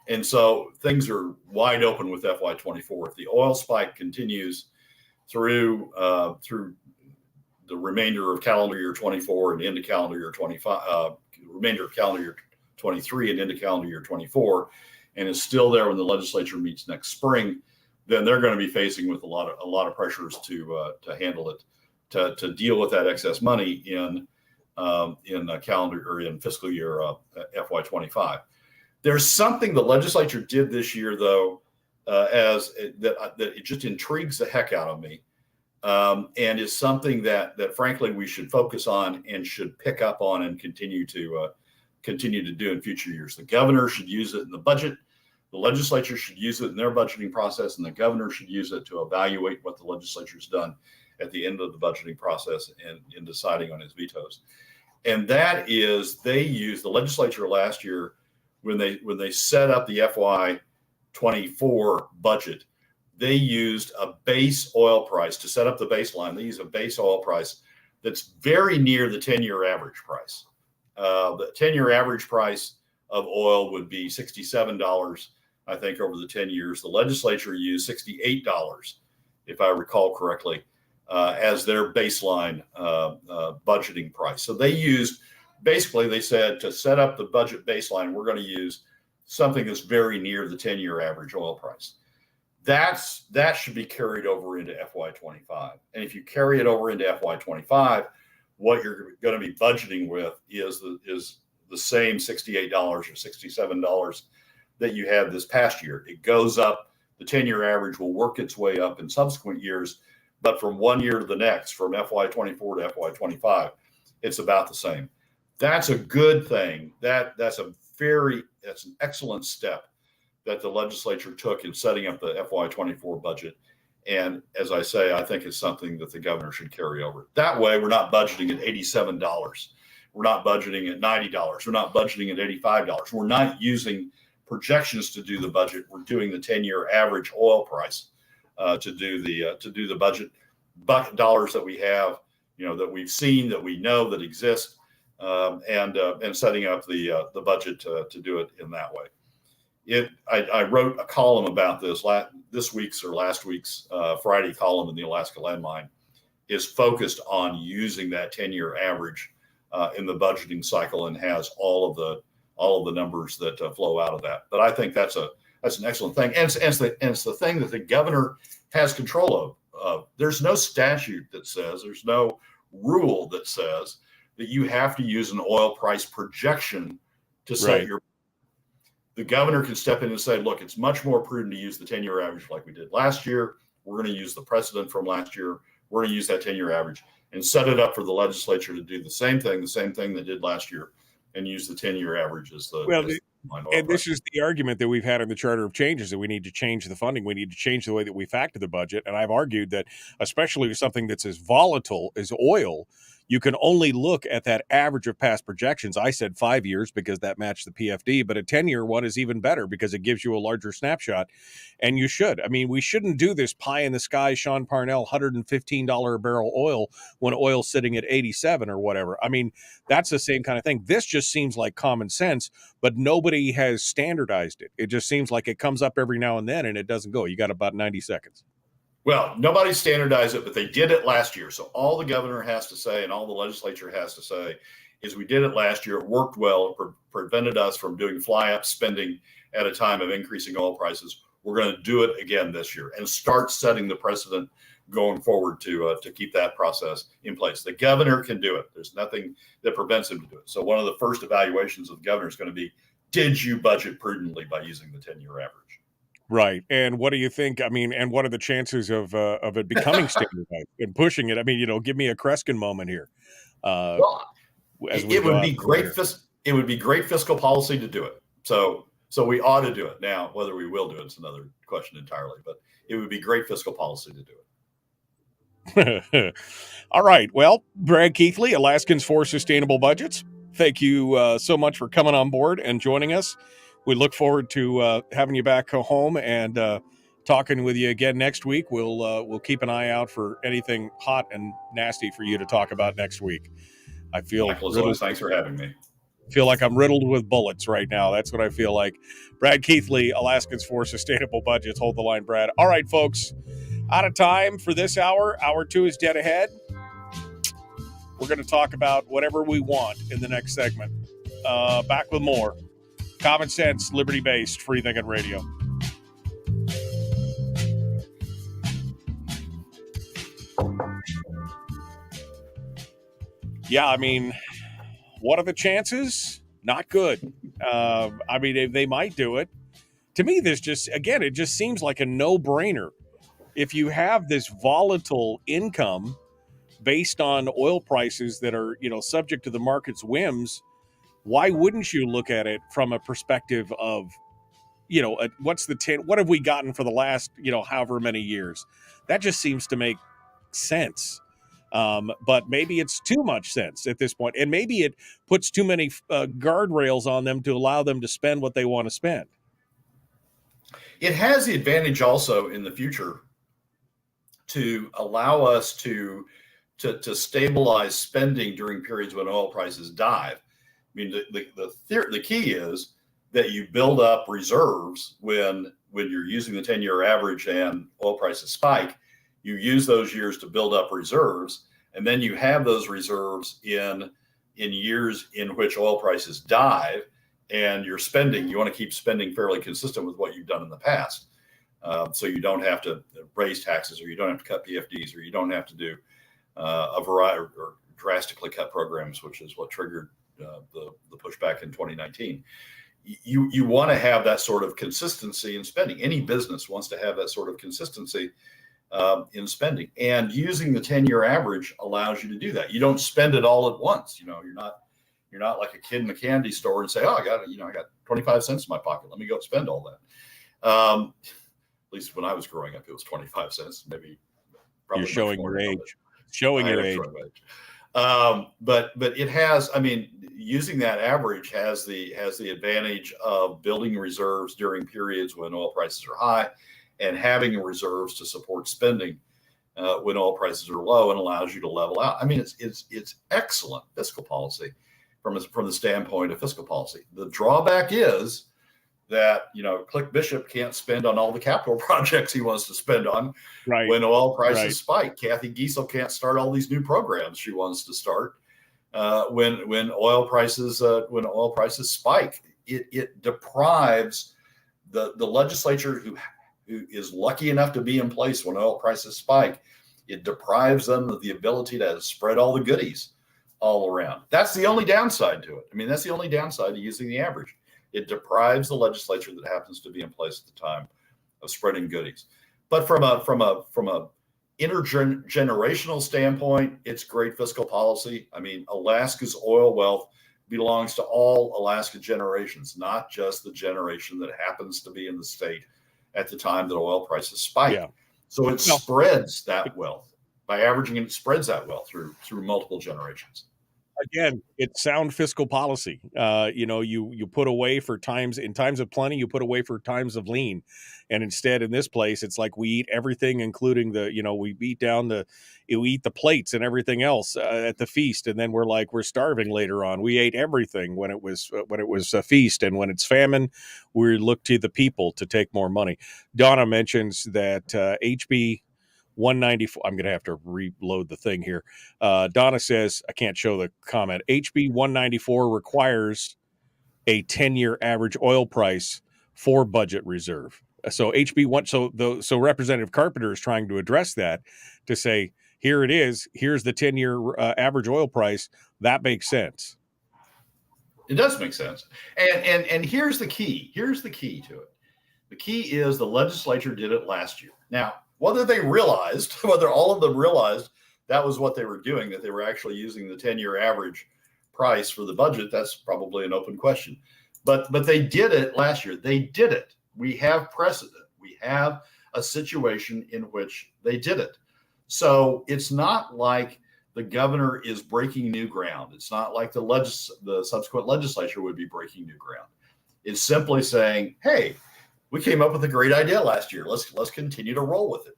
And so things are wide open with FY24. If the oil spike continues through the remainder of calendar year 24 and into calendar year 25, remainder of calendar year 23 and into calendar year 24, and is still there when the legislature meets next spring, then they're going to be facing with a lot of pressures to handle it, to deal with that excess money in calendar or in fiscal year FY25. There's something the legislature did this year, though, that it just intrigues the heck out of me, and is something that frankly we should focus on and should pick up on and continue to do in future years. The governor should use it in the budget. The legislature should use it in their budgeting process, and the governor should use it to evaluate what the legislature's done at the end of the budgeting process and in deciding on his vetoes. And that is, the legislature last year, when they set up the FY24 budget, they used a base oil price to set up the baseline. They use a base oil price that's very near the 10-year average price. The 10-year average price of oil would be $67, I think, over the 10 years. The legislature used $68, if I recall correctly, as their baseline budgeting price. So they said to set up the budget baseline, we're going to use something that's very near the 10-year average oil price. That should be carried over into FY25. And if you carry it over into FY25, what you're going to be budgeting with is the same $68 or $67 that you had this past year. It goes up. The 10-year average will work its way up in subsequent years, but from one year to the next, from FY24 to FY25, it's about the same. That's a good thing. That's an excellent step that the legislature took in setting up the FY24 budget. And as I say, I think it's something that the governor should carry over. That way, we're not budgeting at $87. We're not budgeting at $90. We're not budgeting at $85. We're not using projections to do the budget. We're doing the 10-year average oil price to do the budget bucket dollars that we have, that we've seen, that we know that exist, and setting up the budget to do it in that way. I wrote a column about this last week's Friday column in the Alaska Landmine is focused on using that 10-year average in the budgeting cycle and has all of the numbers that flow out of that. But I think that's an excellent thing, and it's the thing that the governor has control of. There's no statute that says, there's no rule that says that you have to use an oil price projection to set your. The governor can step in and say, look, it's much more prudent to use the 10-year average like we did last year. We're going to use the precedent from last year. We're going to use that 10-year average and set it up for the legislature to do the same thing they did last year, and use the 10-year average as the. And this is the argument that we've had in the Charter of Changes, that we need to change the funding. We need to change the way that we factor the budget. And I've argued that, especially with something that's as volatile as oil, you can only look at that average of past projections. I said 5 years because that matched the PFD, but a 10-year one is even better because it gives you a larger snapshot. And you should. I mean, we shouldn't do this pie in the sky, Sean Parnell, $115 a barrel oil when oil's sitting at 87 or whatever. I mean, that's the same kind of thing. This just seems like common sense, but nobody has standardized it. It just seems like it comes up every now and then and it doesn't go. You got about 90 seconds. Well, nobody standardized it, but they did it last year. So all the governor has to say and all the legislature has to say is we did it last year. It worked well. It prevented us from doing fly-up spending at a time of increasing oil prices. We're going to do it again this year and start setting the precedent going forward to keep that process in place. The governor can do it. There's nothing that prevents him to do it. So one of the first evaluations of the governor is going to be, did you budget prudently by using the 10-year average? Right. And what do you think? I mean, and what are the chances of it becoming standardized and pushing it? I mean, give me a Kreskin moment here. Well, it would be great. It would be great fiscal policy to do it. So we ought to do it. Now, whether we will do it is another question entirely, but it would be great fiscal policy to do it. All right. Well, Brad Keithley, Alaskans for Sustainable Budgets. Thank you so much for coming on board and joining us. We look forward to having you back home and talking with you again next week. We'll keep an eye out for anything hot and nasty for you to talk about next week. I feel Michael, thanks for having me. Feel like I'm riddled with bullets right now. That's what I feel like. Brad Keithley, Alaskans for Sustainable Budgets. Hold the line, Brad. All right, folks. Out of time for this hour. Hour 2 is dead ahead. We're going to talk about whatever we want in the next segment. Back with more. Common sense, liberty-based, free-thinking radio. Yeah, I mean, what are the chances? Not good. I mean, they might do it. To me, it just seems like a no-brainer. If you have this volatile income based on oil prices that are, subject to the market's whims, why wouldn't you look at it from a perspective of, what have we gotten for the last, however many years? That just seems to make sense. But maybe it's too much sense at this point. And maybe it puts too many guardrails on them to allow them to spend what they want to spend. It has the advantage also in the future to allow us to stabilize spending during periods when oil prices dive. I mean, the key is that you build up reserves when you're using the 10-year average and oil prices spike. You use those years to build up reserves, and then you have those reserves in years in which oil prices dive, and you're spending. You want to keep spending fairly consistent with what you've done in the past, so you don't have to raise taxes, or you don't have to cut PFDs, or you don't have to do a variety or drastically cut programs, which is what triggered the pushback in 2019. You want to have that sort of consistency in spending. Any business wants to have that sort of consistency in spending, and using the 10-year average allows you to do that. You don't spend it all at once. You're not like a kid in a candy store and say, oh, I got 25 cents in my pocket. Let me go spend all that. At least when I was growing up, it was 25 cents. Maybe. You're showing your age. Showing your age. But it has, I mean, using that average has the advantage of building reserves during periods when oil prices are high, and having reserves to support spending when oil prices are low, and allows you to level out. I mean, it's excellent fiscal policy from the standpoint of fiscal policy. The drawback is that, Click Bishop can't spend on all the capital projects he wants to spend on when oil prices spike. Cathy Geissel can't start all these new programs she wants to start when oil prices spike. It deprives the legislature who is lucky enough to be in place when oil prices spike. It deprives them of the ability to spread all the goodies all around. That's the only downside to it. I mean, that's the only downside to using the average. It deprives the legislature that happens to be in place at the time of spreading goodies. But from a intergenerational standpoint, it's great fiscal policy. I mean, Alaska's oil wealth belongs to all Alaska generations, not just the generation that happens to be in the state at the time that oil prices spike. Yeah. So it spreads that wealth by averaging, and it spreads that wealth through multiple generations. Again, it's sound fiscal policy. You put away for times of plenty, you put away for times of lean. And instead, in this place, it's like we eat everything, including we eat the plates and everything else at the feast. And then we're starving later on. We ate everything when it was a feast. And when it's famine, we look to the people to take more money. Donna mentions that HB 194. I'm going to have to reload the thing here. Donna says, I can't show the comment. HB 194 requires a 10-year average oil price for budget reserve. So HB 1. So Representative Carpenter is trying to address that to say, here it is. Here's the 10-year average oil price. That makes sense. It does make sense. And here's the key. Here's the key to it. The key is the legislature did it last year. Now, whether all of them realized that was what they were doing, that they were actually using the 10-year average price for the budget, that's probably an open question. But they did it last year. They did it. We have precedent. We have a situation in which they did it. So it's not like the governor is breaking new ground. It's not like the subsequent legislature would be breaking new ground. It's simply saying, hey, we came up with a great idea last year. Let's continue to roll with it.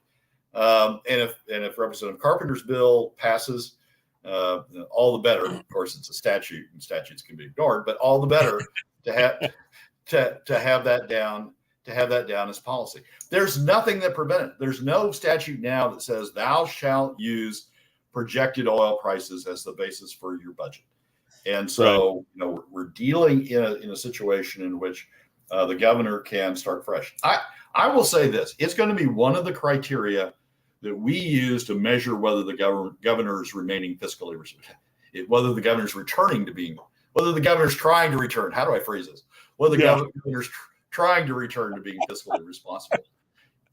And if Representative Carpenter's bill passes, all the better. Of course, it's a statute, and statutes can be ignored, but all the better to have that down as policy. There's nothing that prevents it. There's no statute now that says thou shalt use projected oil prices as the basis for your budget. And so, we're dealing in a situation in which the governor can start fresh. I will say this: it's going to be one of the criteria that we use to measure whether the governor is remaining fiscally, whether the governor's whether the governor's trying to return. How do I phrase this? Whether the governor's trying to return to being fiscally responsible.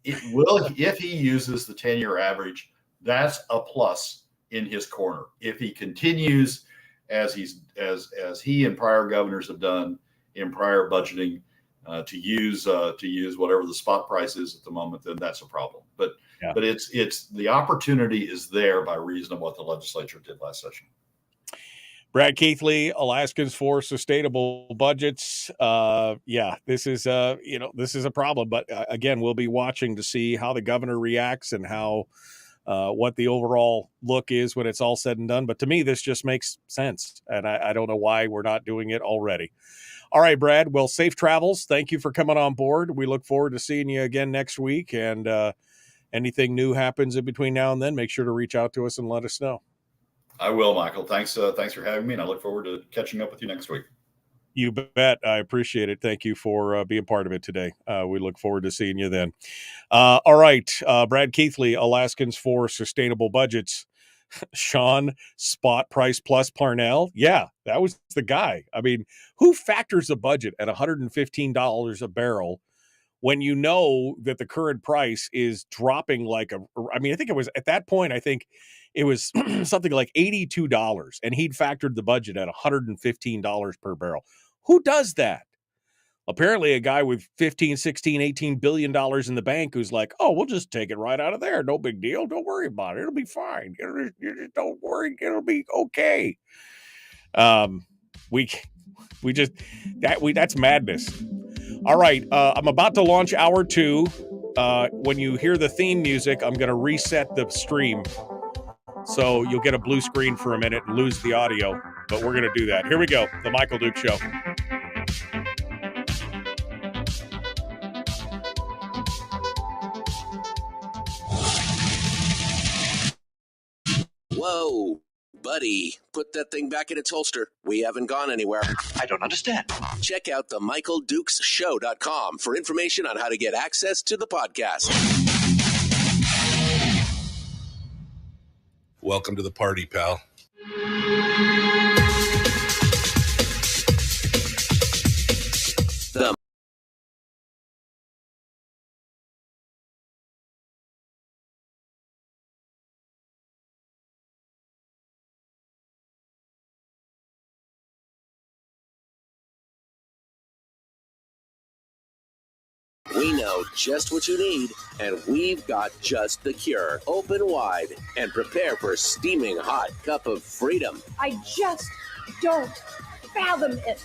It will, if he uses the 10-year average, that's a plus in his corner. If he continues as he and prior governors have done in prior budgeting, to use whatever the spot price is at the moment, then that's a problem. But it's the opportunity is there by reason of what the legislature did last session. Brad Keithley, Alaskans for Sustainable Budgets. This is a problem. But again, we'll be watching to see how the governor reacts and how what the overall look is when it's all said and done. But to me, this just makes sense, and I don't know why we're not doing it already. All right, Brad. Well, safe travels. Thank you for coming on board. We look forward to seeing you again next week. And anything new happens in between now and then, make sure to reach out to us and let us know. I will, Michael. Thanks for having me, and I look forward to catching up with you next week. You bet. I appreciate it. Thank you for being part of it today. We look forward to seeing you then. All right. Brad Keithley, Alaskans for Sustainable Budgets. Sean, Spot Price Plus Parnell. Yeah, that was the guy. I mean, who factors a budget at $115 a barrel when you know that the current price is dropping I think it was at that point, I think it was something like $82, and he'd factored the budget at $115 per barrel. Who does that? Apparently a guy with 15, 16, 18 billion dollars in the bank who's like, oh, we'll just take it right out of there. No big deal. Don't worry about it. It'll be fine. You just don't worry. It'll be okay. We just that's madness. All right. I'm about to launch hour 2. When you hear the theme music, I'm going to reset the stream. So you'll get a blue screen for a minute and lose the audio, but we're going to do that. Here we go. The Michael Duke Show. Whoa, buddy, put that thing back in its holster. We haven't gone anywhere. I don't understand. Check out the MichaelDukesShow.com for information on how to get access to the podcast. Welcome to the party, pal. The We know just what you need, and we've got just the cure. Open wide and prepare for a steaming hot cup of freedom. I just don't fathom it.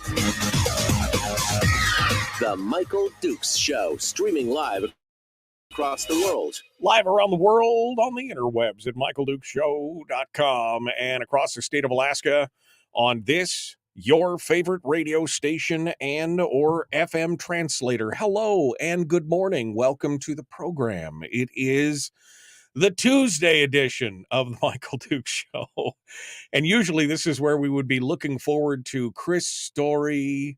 The Michael Dukes Show, streaming live across the world. Live around the world on the interwebs at michaeldukeshow.com and across the state of Alaska on this, your favorite radio station and or FM translator. Hello and good morning. Welcome to the program. It is the Tuesday edition of the Michael Duke Show. And usually this is where we would be looking forward to Chris Story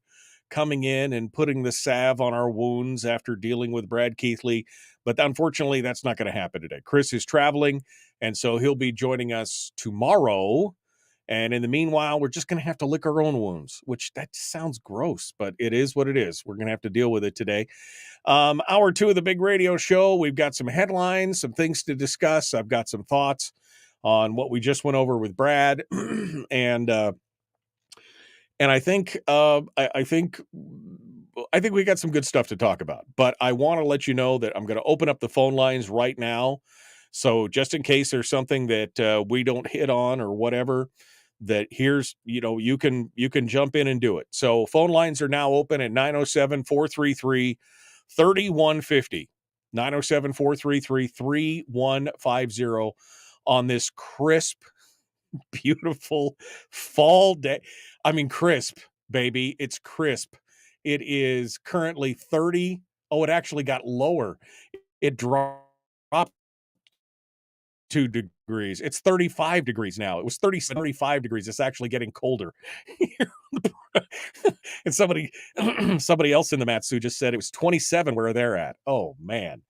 coming in and putting the salve on our wounds after dealing with Brad Keithley. But unfortunately, that's not going to happen today. Chris is traveling, and so he'll be joining us tomorrow. And in the meanwhile, we're just going to have to lick our own wounds, which that sounds gross, but it is what it is. We're going to have to deal with it today. Hour 2 of the big radio show. We've got some headlines, some things to discuss. I've got some thoughts on what we just went over with Brad. And I think we got some good stuff to talk about. But I want to let you know that I'm going to open up the phone lines right now. So just in case there's something that we don't hit on or whatever, that here's, you can jump in and do it. So phone lines are now open at 907-433-3150, 907-433-3150 on this crisp, beautiful fall day. I mean, crisp, baby. It's crisp. It is currently 30. Oh, it actually got lower. It dropped 2 degrees. It's 35 degrees now. It was 35 degrees. It's actually getting colder. And somebody else in the Matsu just said it was 27 where they're at. Oh man.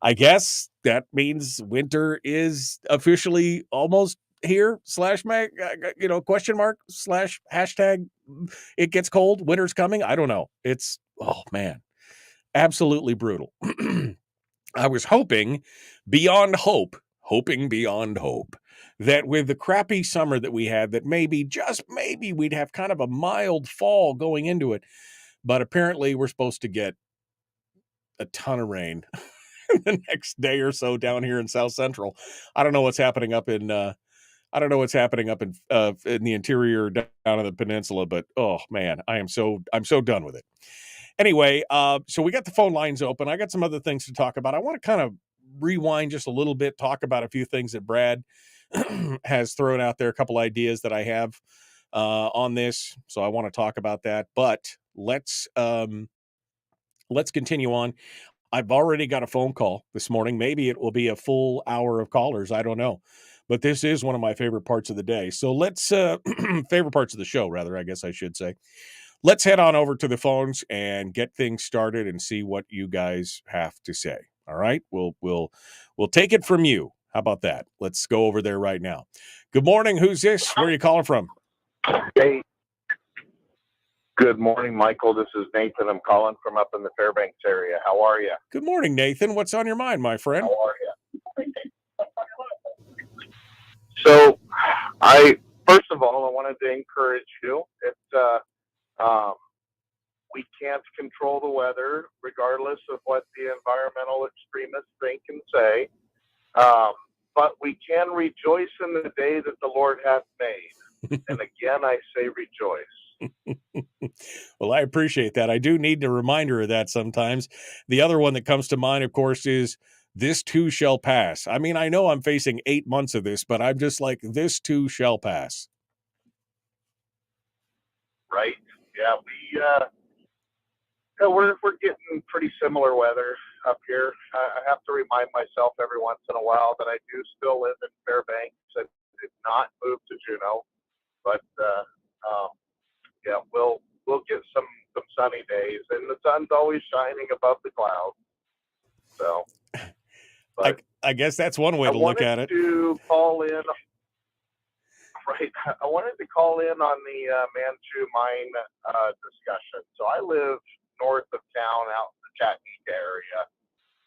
I guess that means winter is officially almost here / question mark / hashtag it gets cold. Winter's coming. I don't know. It's, oh man, absolutely brutal. I was hoping beyond hope, that with the crappy summer that we had, that maybe, just maybe, we'd have kind of a mild fall going into it. But apparently we're supposed to get a ton of rain the next day or so down here in South Central. I don't know what's happening up in in the interior down in the peninsula, but oh man, I'm so done with it. Anyway, so we got the phone lines open. I got some other things to talk about. I want to kind of rewind just a little bit, talk about a few things that Brad has thrown out there, a couple ideas that I have on this. So I want to talk about that, but let's continue on. I've already got a phone call this morning. Maybe it will be a full hour of callers. I don't know, but this is one of my favorite parts of the day. So let's favorite parts of the show, rather, I guess I should say. Let's head on over to the phones and get things started and see what you guys have to say. All right, we'll take it from you. How about that? Let's go over there right now. Good morning. Who's this? Where are you calling from? Hey, good morning, Michael. This is Nathan. I'm calling from up in the Fairbanks area. How are you? Good morning, Nathan. What's on your mind, my friend? How are you? So, first of all, I wanted to encourage you. It's we can't control the weather, regardless of what the environmental extremists think and say. But we can rejoice in the day that the Lord hath made. And again, I say rejoice. Well, I appreciate that. I do need a reminder of that sometimes. The other one that comes to mind, of course, is this too shall pass. I mean, I know I'm facing 8 months of this, but I'm just like, this too shall pass. Right? Yeah, we're getting pretty similar weather up here. I have to remind myself every once in a while that I do still live in Fairbanks. I did not move to Juneau, but yeah, we'll get some sunny days, and the sun's always shining above the clouds. So, but I guess that's one way to look at it. To call in, right? I wanted to call in on the Manchu mine discussion. So I live north of town, out in the Chattanooga area,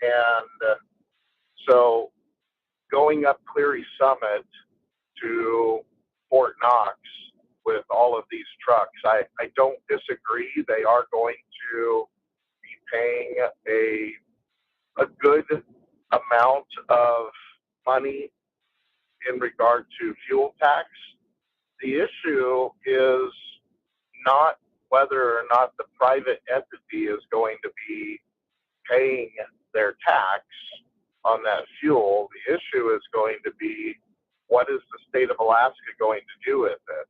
and so going up Cleary Summit to Fort Knox with all of these trucks, I don't disagree. They are going to be paying a good amount of money in regard to fuel tax. The issue is not whether or not the private entity is going to be paying their tax on that fuel. The issue is going to be, what is the state of Alaska going to do with it?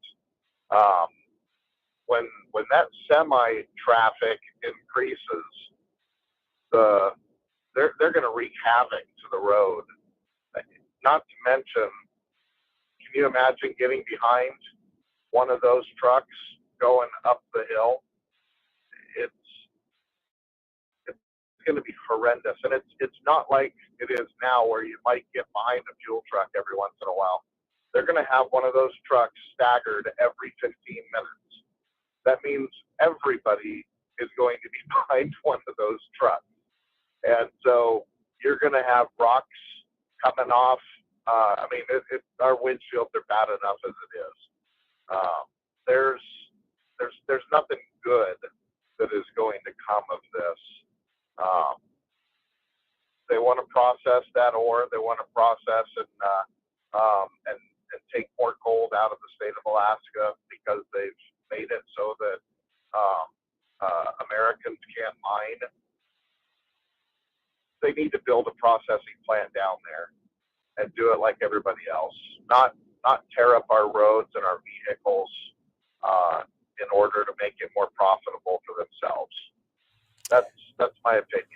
When that semi traffic increases, they're going to wreak havoc to the road. Not to mention, can you imagine getting behind one of those trucks going up the hill? It's going to be horrendous, and it's not like it is now where you might get behind a fuel truck every once in a while. They're going to have one of those trucks staggered every 15 minutes. That means everybody is going to be behind one of those trucks. And so you're going to have rocks coming off. I mean, our windshields are bad enough as it is. There's nothing good that is going to come of this. They want to process that ore. They want to process and take more gold out of the state of Alaska because they've made it so that Americans can't mine. They need to build a processing plant down there and do it like everybody else. Not tear up our roads and our vehicles in order to make it more profitable for themselves. That's my opinion.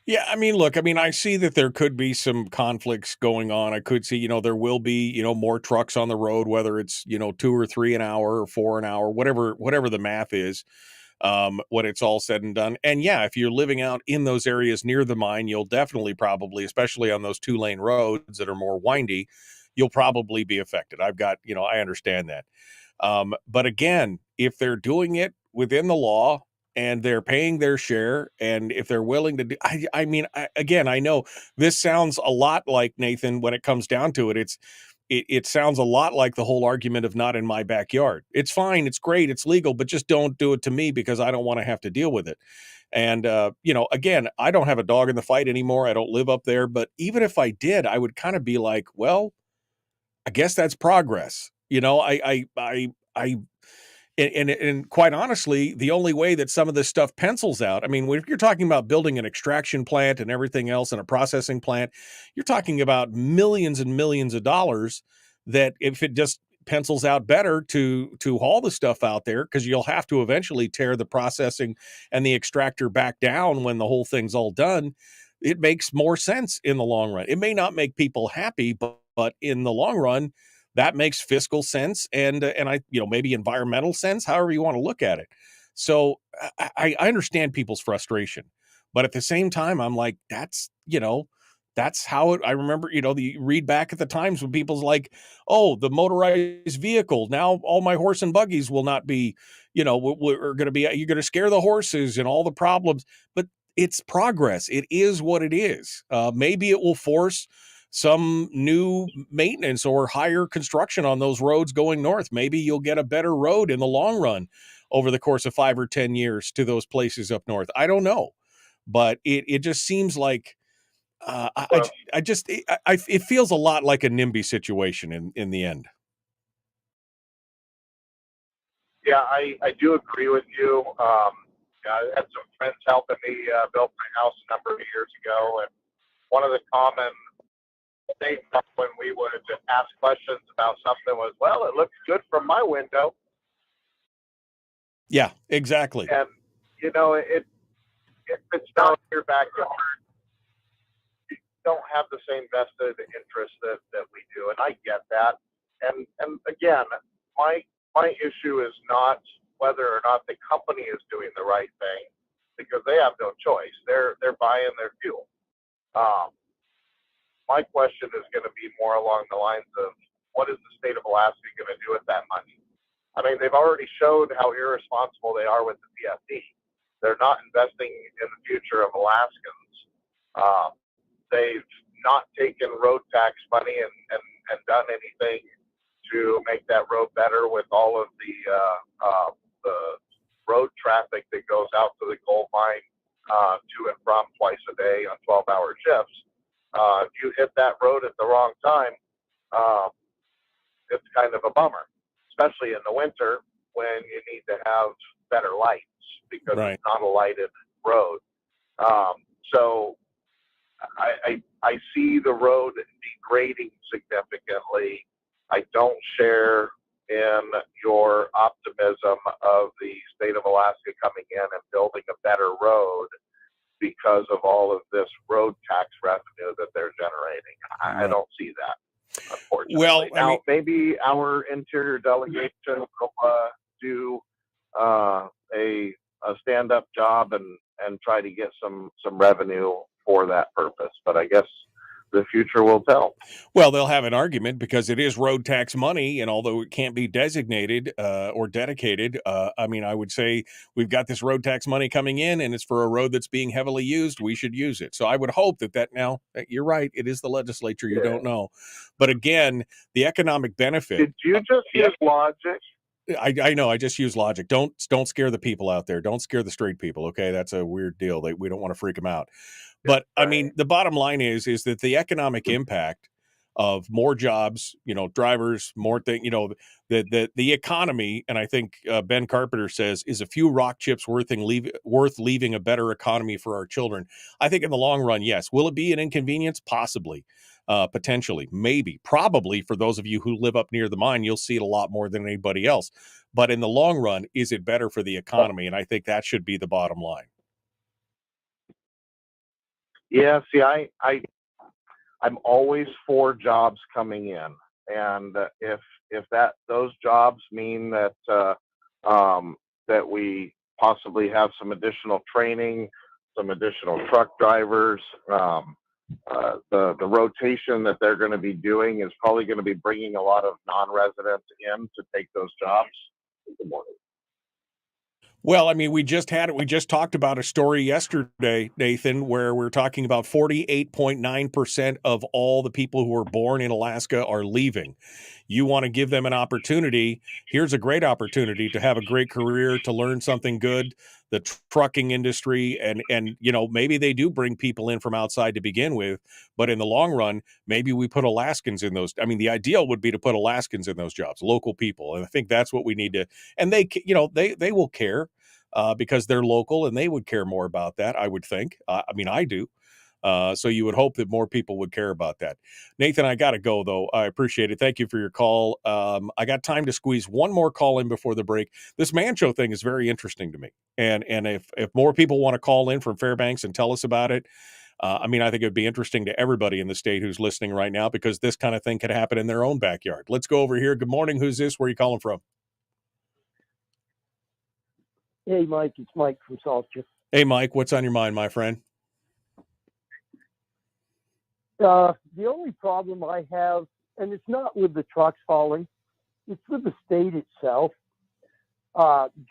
Yeah, I mean, look, I see that there could be some conflicts going on. I could see, there will be, more trucks on the road, whether it's, 2 or 3 an hour or 4 an hour, whatever the math is, when it's all said and done. And yeah, if you're living out in those areas near the mine, you'll definitely probably, especially on those 2-lane roads that are more windy, you'll probably be affected. I understand that. But again, if they're doing it within the law, and they're paying their share, and if they're willing to do, I know this sounds a lot like, Nathan, when it comes down to it, it sounds a lot like the whole argument of not in my backyard. It's fine, it's great, it's legal, but just don't do it to me because I don't want to have to deal with it. And, again, I don't have a dog in the fight anymore. I don't live up there, but even if I did, I would kind of be like, well, I guess that's progress. And quite honestly, the only way that some of this stuff pencils out, if you're talking about building an extraction plant and everything else and a processing plant, you're talking about millions and millions of dollars that if it just pencils out better to haul the stuff out there, because you'll have to eventually tear the processing and the extractor back down when the whole thing's all done, it makes more sense in the long run. It may not make people happy, but in the long run, that makes fiscal sense and maybe environmental sense, however you want to look at it. So I understand people's frustration, but at the same time, I'm like, that's how I remember, you read back at the times when people's like, oh, the motorized vehicle, now all my horse and buggies will not be, we're going to be, you're going to scare the horses and all the problems, but it's progress. It is what it is. Maybe it will force some new maintenance or higher construction on those roads going north. Maybe you'll get a better road in the long run over the course of 5 or 10 years to those places up north? I don't know, but it just seems like it feels a lot like a NIMBY situation in the end. Yeah, I do agree with you. I had some friends helping me build my house a number of years ago, and one of the common statements when we would ask questions about something was, "Well, it looks good from my window." Yeah, exactly. And if it's not your backyard, you don't have the same vested interest that we do, and I get that. And again, my issue is not whether or not the company is doing the right thing, because they have no choice. They're buying their fuel. My question is going to be more along the lines of, what is the state of Alaska going to do with that money? I mean, they've already showed how irresponsible they are with the PFD. They're not investing in the future of Alaskans. They've not taken road tax money and done anything to make that road better, with all of the road traffic that goes out to the gold mine to and from twice a day on 12-hour shifts. If you hit that road at the wrong time, it's kind of a bummer, especially in the winter when you need to have better lights, because Right. it's not a lighted road. So I see the road degrading significantly. I don't share in your optimism of the state of Alaska coming in and building a better road because of all of this road tax revenue that they're generating. I don't see that, unfortunately. Well, now, maybe our interior delegation will do a stand-up job and try to get some revenue for that purpose. But I guess the future will tell. Well, they'll have an argument because it is road tax money, and although it can't be designated or dedicated, I mean, I would say we've got this road tax money coming in, and it's for a road that's being heavily used. We should use it. So I would hope that now, you're right, it is the legislature. You don't know. But again, the economic benefit. Did you just use logic? I know. I just use logic. Don't scare the people out there. Don't scare the straight people. Okay, that's a weird deal. We don't want to freak them out. But I mean, the bottom line is that the economic impact of more jobs, drivers, more thing, the economy, and I think Ben Carpenter says, is a few rock chips worth leaving a better economy for our children. I think in the long run, yes. Will it be an inconvenience? Possibly. Potentially, maybe, probably. For those of you who live up near the mine, you'll see it a lot more than anybody else. But in the long run, is it better for the economy? And I think that should be the bottom line. Yeah, see, I'm always for jobs coming in, and if those jobs mean that that we possibly have some additional training, some additional truck drivers, the rotation that they're going to be doing is probably going to be bringing a lot of non-residents in to take those jobs. Good morning. Well, I mean, we just talked about a story yesterday, Nathan, where we're talking about 48.9% of all the people who were born in Alaska are leaving. You want to give them an opportunity. Here's a great opportunity to have a great career, to learn something good, the trucking industry, and maybe they do bring people in from outside to begin with, but in the long run, maybe we put Alaskans in those. I mean, the ideal would be to put Alaskans in those jobs, local people, and I think that's what we need to. And they will care. Because they're local and they would care more about that, I would think. I mean, I do. So you would hope that more people would care about that. Nathan, I got to go, though. I appreciate it. Thank you for your call. I got time to squeeze one more call in before the break. This man show thing is very interesting to me. And if more people want to call in from Fairbanks and tell us about it, I mean, I think it'd be interesting to everybody in the state who's listening right now, because this kind of thing could happen in their own backyard. Let's go over here. Good morning. Who's this? Where are you calling from? Hey, Mike, it's Mike from Saltchip. Hey, Mike, what's on your mind, my friend? The only problem I have, and it's not with the trucks hauling, it's with the state itself.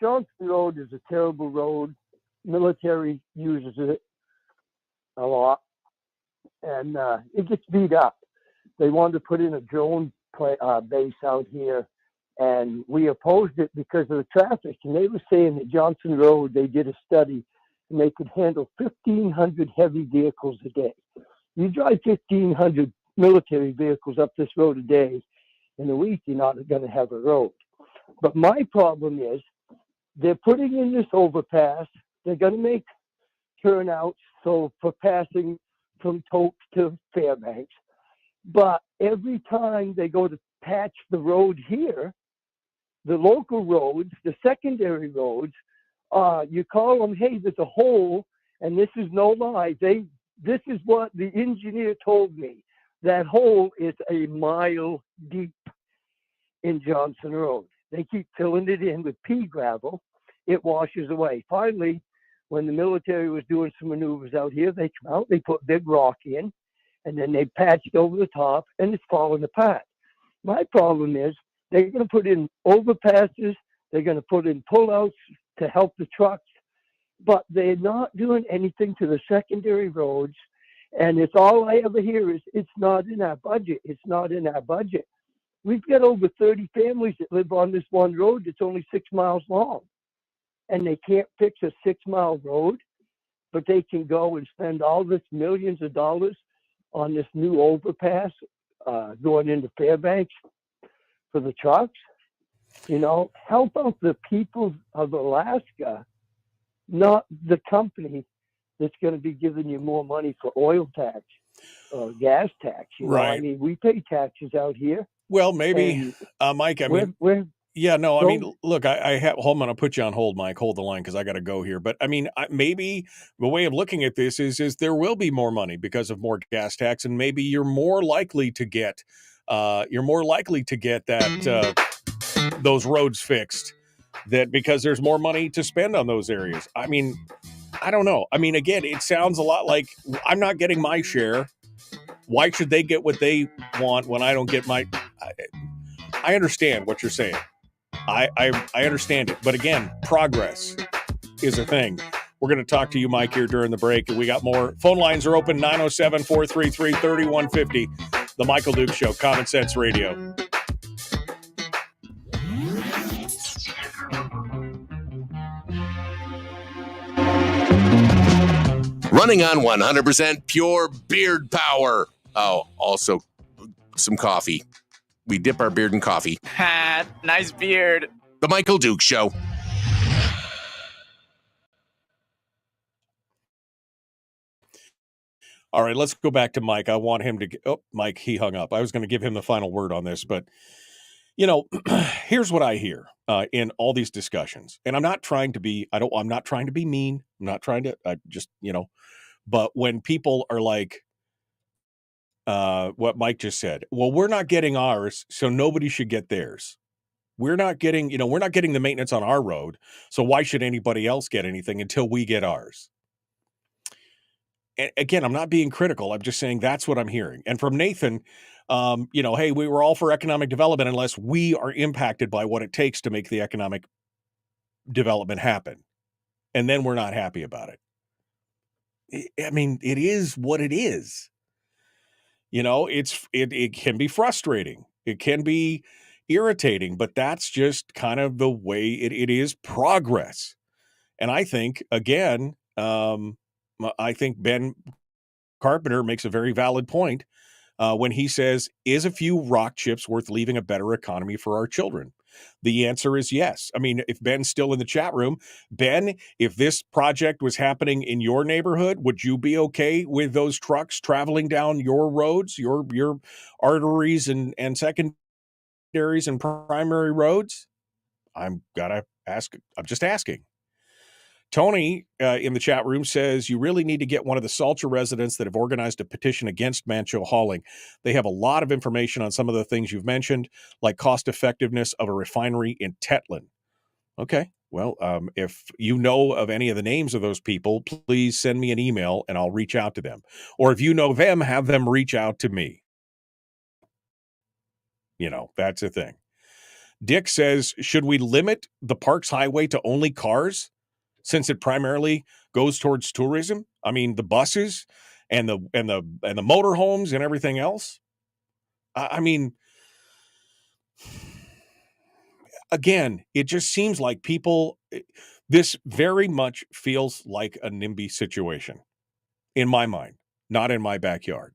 Johnson Road is a terrible road. Military uses it a lot, and it gets beat up. They wanted to put in a drone base out here, And we opposed it because of the traffic. And they were saying that Johnson Road, they did a study, and they could handle 1,500 heavy vehicles a day. You drive 1,500 military vehicles up this road a day, in a week, you're not going to have a road. But my problem is they're putting in this overpass. They're going to make turnouts so for passing from Toke to Fairbanks. But every time they go to patch the road here, the local roads, the secondary roads, you call them, hey, there's a hole, and this is no lie. This is what the engineer told me. That hole is a mile deep in Johnson Road. They keep filling it in with pea gravel. It washes away. Finally, when the military was doing some maneuvers out here, they come out, they put big rock in, and then they patched over the top, and it's falling apart. My problem is they're going to put in overpasses, they're going to put in pullouts to help the trucks, but they're not doing anything to the secondary roads. And it's all I ever hear is, it's not in our budget. It's not in our budget. We've got over 30 families that live on this one road that's only 6 miles long. And they can't fix a 6-mile road, but they can go and spend all this millions of dollars on this new overpass going into Fairbanks for the trucks. You know, help out the people of Alaska, not the company that's going to be giving you more money for oil tax or gas tax. You know? Right. I mean, we pay taxes out here. Well, maybe, Mike, I mean, yeah, no, I mean, look, I have, hold on, I'll put you on hold, Mike, hold the line, because I got to go here. But I mean, maybe the way of looking at this is there will be more money because of more gas tax, and maybe you're more likely to get that, those roads fixed, that because there's more money to spend on those areas. I mean, I don't know. I mean, again, it sounds a lot like I'm not getting my share. Why should they get what they want when I don't get my? I understand what you're saying. I understand it. But again, progress is a thing. We're going to talk to you, Mike, here during the break. And we got more. Phone lines are open, 907-433-3150. The Michael Duke Show, Common Sense Radio. Running on 100% pure beard power. Oh, also some coffee. We dip our beard in coffee. Ha, nice beard. The Michael Duke Show. All right, let's go back to Mike. I want him to get, Mike, he hung up. I was going to give him the final word on this, but you know, here's what I hear in all these discussions. And I'm not trying to be, I'm not trying to be mean. I'm not trying to, I just, you know, but when people are like, what Mike just said, well, we're not getting ours, so nobody should get theirs. We're not getting the maintenance on our road, so why should anybody else get anything until we get ours? And again, I'm not being critical. I'm just saying that's what I'm hearing. And from Nathan, you know, hey, we were all for economic development unless we are impacted by what it takes to make the economic development happen. And then we're not happy about it. I mean, it is what it is. You know, it can be frustrating. It can be irritating, but that's just kind of the way it is progress. And I think, again, I think Ben Carpenter makes a very valid point when he says, is a few rock chips worth leaving a better economy for our children? The answer is yes. I mean, if Ben's still in the chat room, Ben, if this project was happening in your neighborhood, would you be okay with those trucks traveling down your roads, your arteries and secondaries and primary roads? I'm just asking. Tony in the chat room says, you really need to get one of the Salcher residents that have organized a petition against Mancho hauling. They have a lot of information on some of the things you've mentioned, like cost effectiveness of a refinery in Tetlin. Okay, well, if you know of any of the names of those people, please send me an email and I'll reach out to them. Or if you know them, have them reach out to me. You know, that's a thing. Dick says, should we limit the Parks Highway to only cars, since it primarily goes towards tourism? I mean, the buses and the motorhomes and everything else. I mean, again, it just seems like people, this very much feels like a NIMBY situation in my mind, not in my backyard.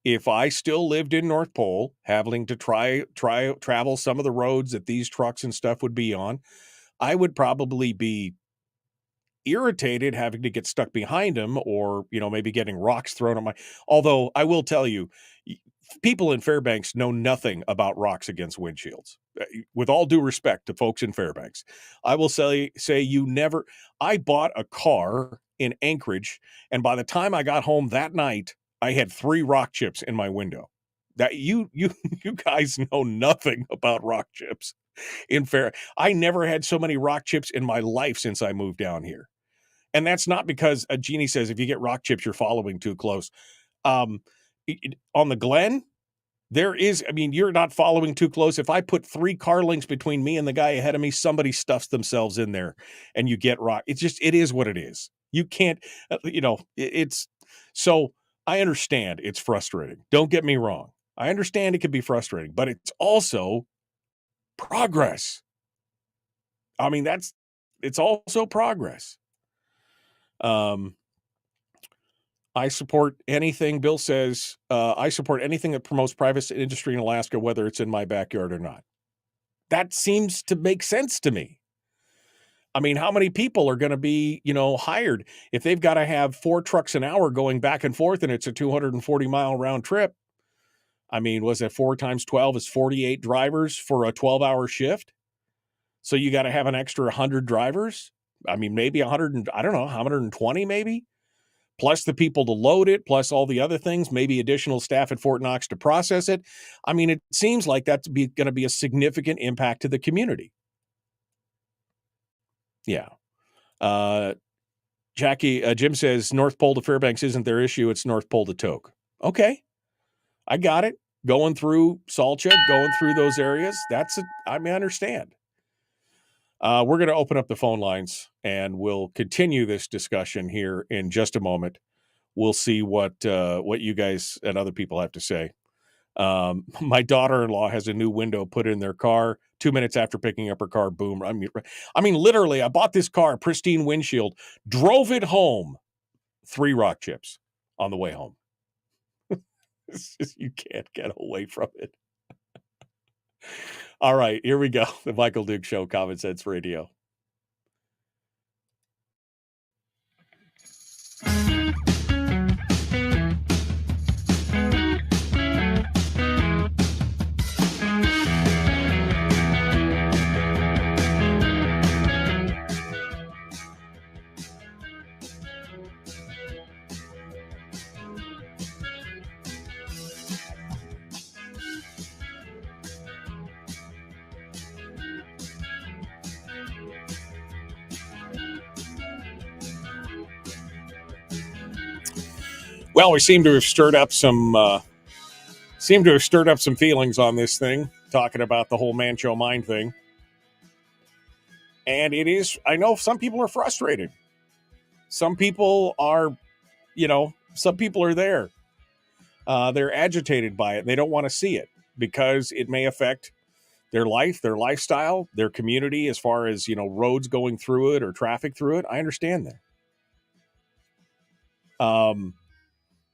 If I still lived in North Pole, having to travel some of the roads that these trucks and stuff would be on, I would probably be irritated having to get stuck behind them, or, maybe getting rocks thrown at although I will tell you, people in Fairbanks know nothing about rocks against windshields. With all due respect to folks in Fairbanks, I will say I bought a car in Anchorage, and by the time I got home that night, I had 3 rock chips in my window. That you guys know nothing about rock chips in I never had so many rock chips in my life since I moved down here. And that's not because Jeannie says if you get rock chips, you're following too close. On the Glen, you're not following too close. If I put 3 car lengths between me and the guy ahead of me, somebody stuffs themselves in there and you get rock. It is what it is. You can't, so I understand it's frustrating. Don't get me wrong. I understand it can be frustrating, but it's also progress. It's also progress. I support anything, Bill says, I support anything that promotes private industry in Alaska, whether it's in my backyard or not. That seems to make sense to me. How many people are going to be, hired if they've got to have 4 trucks an hour going back and forth and it's a 240-mile round trip? Was that 4 times 12 is 48 drivers for a 12-hour shift? So you got to have an extra 100 drivers? Maybe 100, I don't know, 120 maybe? Plus the people to load it, plus all the other things, maybe additional staff at Fort Knox to process it. It seems like that's going to be a significant impact to the community. Yeah. Jim says North Pole to Fairbanks isn't their issue. It's North Pole to Tok. Okay. I got it. Going through Salcha, going through those areas. I understand. We're going to open up the phone lines and we'll continue this discussion here in just a moment. We'll see what you guys and other people have to say. My daughter-in-law has a new window put in their car. 2 minutes after picking up her car, boom. Literally, I bought this car, pristine windshield, drove it home, 3 rock chips on the way home. You can't get away from it. All right, here we go. The Michael Duke Show, Common Sense Radio. Well, we seem to have stirred up some feelings on this thing, talking about the whole Mancho Mine thing. And I know some people are frustrated. Some people are, some people are there. They're agitated by it. They don't want to see it because it may affect their life, their lifestyle, their community, as far as, roads going through it or traffic through it. I understand that.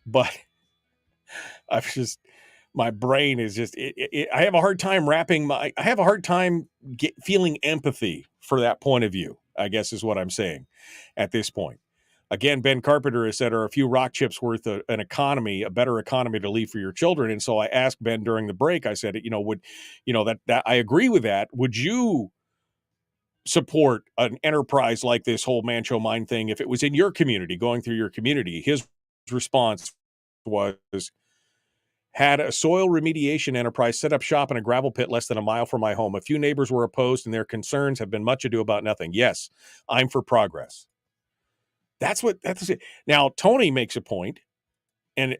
But my brain is just, I have a hard time feeling empathy for that point of view, I guess is what I'm saying at this point. Again, Ben Carpenter has said, are a few rock chips worth a better economy to leave for your children? And so I asked Ben during the break, I said, that I agree with that. Would you support an enterprise like this whole Mancho Mine thing if it was in your community, going through your community? His response was, had a soil remediation enterprise set up shop in a gravel pit less than a mile from my home. A few neighbors were opposed and their concerns have been much ado about nothing. Yes, I'm for progress. That's it. Now, Tony makes a point, and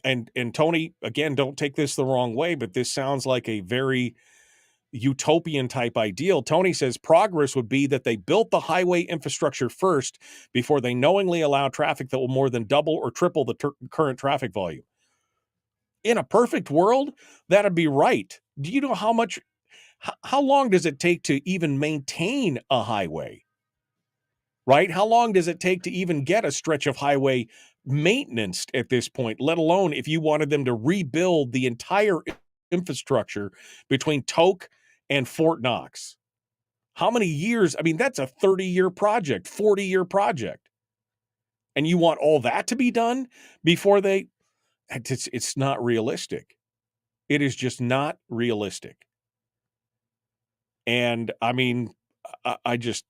Tony, again, don't take this the wrong way, but this sounds like a very utopian type ideal. Tony says progress would be that they built the highway infrastructure first before they knowingly allow traffic that will more than double or triple the current traffic volume. In a perfect world, that'd be right. Do you know how how long does it take to even maintain a highway? Right? How long does it take to even get a stretch of highway maintenance at this point, let alone if you wanted them to rebuild the entire infrastructure between Tok and Fort Knox? How many years? I mean, that's a 30-year project, 40-year project. And you want all that to be done before it's not realistic. It is just not realistic. And I mean, I just,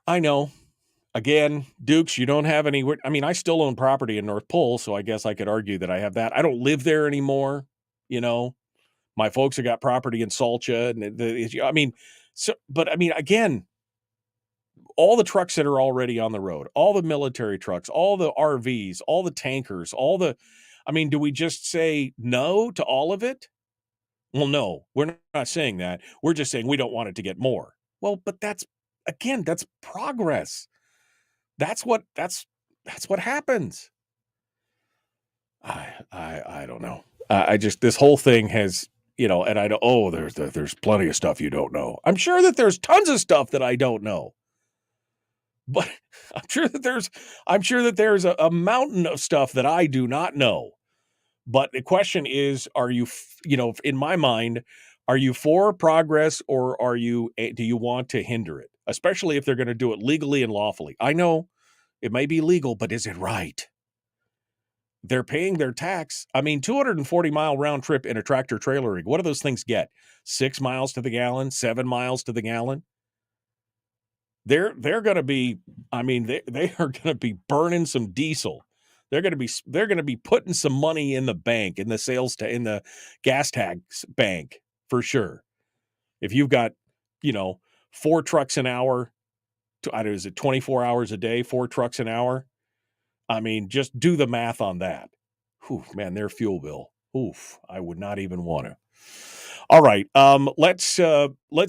I know. Again, Dukes, you don't have any. I mean, I still own property in North Pole, so I guess I could argue that I have that. I don't live there anymore. You know, my folks have got property in Salcha, and I mean, but I mean, again, all the trucks that are already on the road, all the military trucks, all the RVs, all the tankers, I mean, do we just say no to all of it? Well, no, we're not saying that. We're just saying we don't want it to get more. Well, but that's progress. That's what happens. I don't know. I just, this whole thing has, and I know, there's plenty of stuff you don't know. I'm sure that there's tons of stuff that I don't know. But I'm sure that there's a mountain of stuff that I do not know. But the question is, are you, in my mind, are you for progress, or do you want to hinder it? Especially if they're going to do it legally and lawfully. I know it may be legal, but is it right? They're paying their tax. I mean, 240-mile round trip in a tractor trailer rig. What do those things get? 6 miles to the gallon, 7 miles to the gallon. They're going to be, I mean, they are going to be burning some diesel. They're going to be putting some money in the bank, in the gas tax bank, for sure. If you've got, 4 trucks an hour, is it 24 hours a day, 4 trucks an hour? I mean, just do the math on that. Whew, man, their fuel bill. Oof, I would not even want to. All right, let's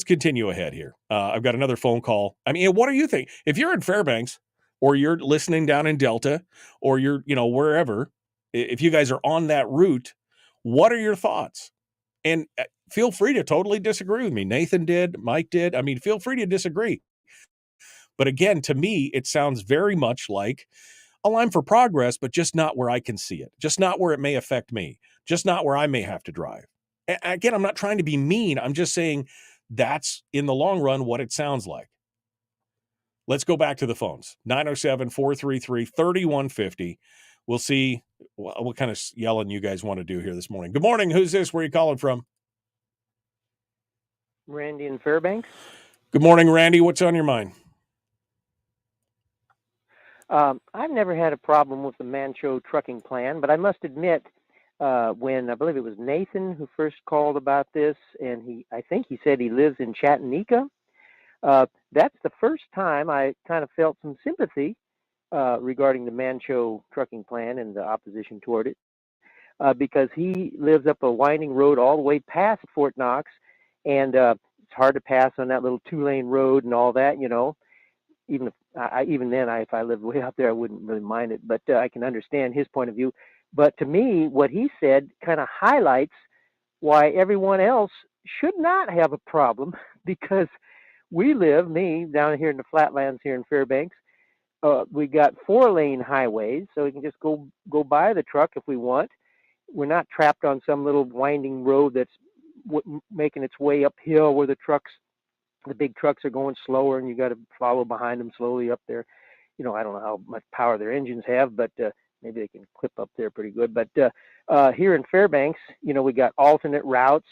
continue ahead here. I've got another phone call. I mean, what do you think? If you're in Fairbanks, or you're listening down in Delta, or you're, wherever, if you guys are on that route, what are your thoughts? And feel free to totally disagree with me. Nathan did, Mike did. I mean, feel free to disagree. But again, to me, it sounds very much like, oh, I'm for progress, but just not where I can see it. Just not where it may affect me. Just not where I may have to drive. And again, I'm not trying to be mean. I'm just saying that's, in the long run, what it sounds like. Let's go back to the phones. 907-433-3150. We'll see what kind of yelling you guys want to do here this morning. Good morning. Who's this? Where are you calling from? Randy in Fairbanks. Good morning, Randy. What's on your mind? I've never had a problem with the Mancho trucking plan, but I must admit, when I believe it was Nathan who first called about this, and I think he said he lives in Chattanooga. That's the first time I kind of felt some sympathy regarding the Mancho trucking plan and the opposition toward it, because he lives up a winding road all the way past Fort Knox, and it's hard to pass on that little 2-lane road and all that, Even if I lived way out there, I wouldn't really mind it, but I can understand his point of view. But to me, what he said kind of highlights why everyone else should not have a problem, because we live, down here in the flatlands here in Fairbanks, we got 4-lane highways, so we can just go by the truck if we want. We're not trapped on some little winding road that's making its way uphill where the big trucks are going slower, and you got to follow behind them slowly up there. I don't know how much power their engines have, but maybe they can clip up there pretty good. But here in Fairbanks, we got alternate routes.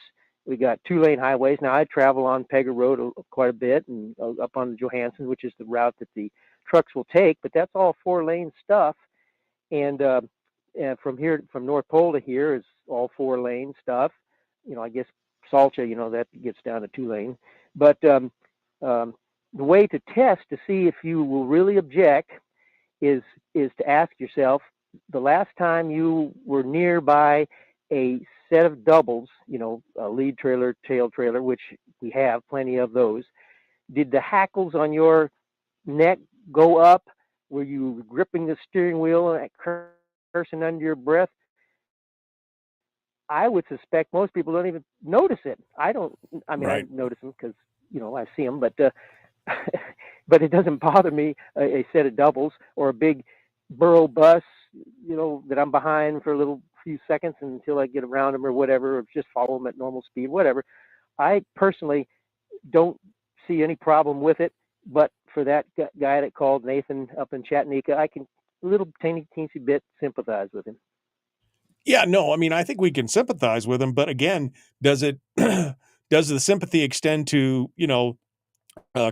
We got 2-lane highways. Now, I travel on Pega Road quite a bit, and up on the Johansson, which is the route that the trucks will take. But that's all 4-lane stuff. And from North Pole to here is all 4-lane stuff. I guess Salcha, that gets down to 2-lane. But the way to test to see if you will really object is to ask yourself, the last time you were nearby a set of doubles, a lead trailer, tail trailer, which we have plenty of those, did the hackles on your neck go up? Were you gripping the steering wheel and cursing under your breath? I would suspect most people don't even notice it. I don't. I mean, Right. I notice them because I see them, but but it doesn't bother me a set of doubles or a big burro bus, that I'm behind for a little few seconds until I get around them or whatever, or just follow them at normal speed, whatever. I personally don't see any problem with it. But for that guy that called Nathan up in Chattanooga, I can a little teensy bit sympathize with him. Yeah, no, I mean, I think we can sympathize with him, but again, does it does the sympathy extend to,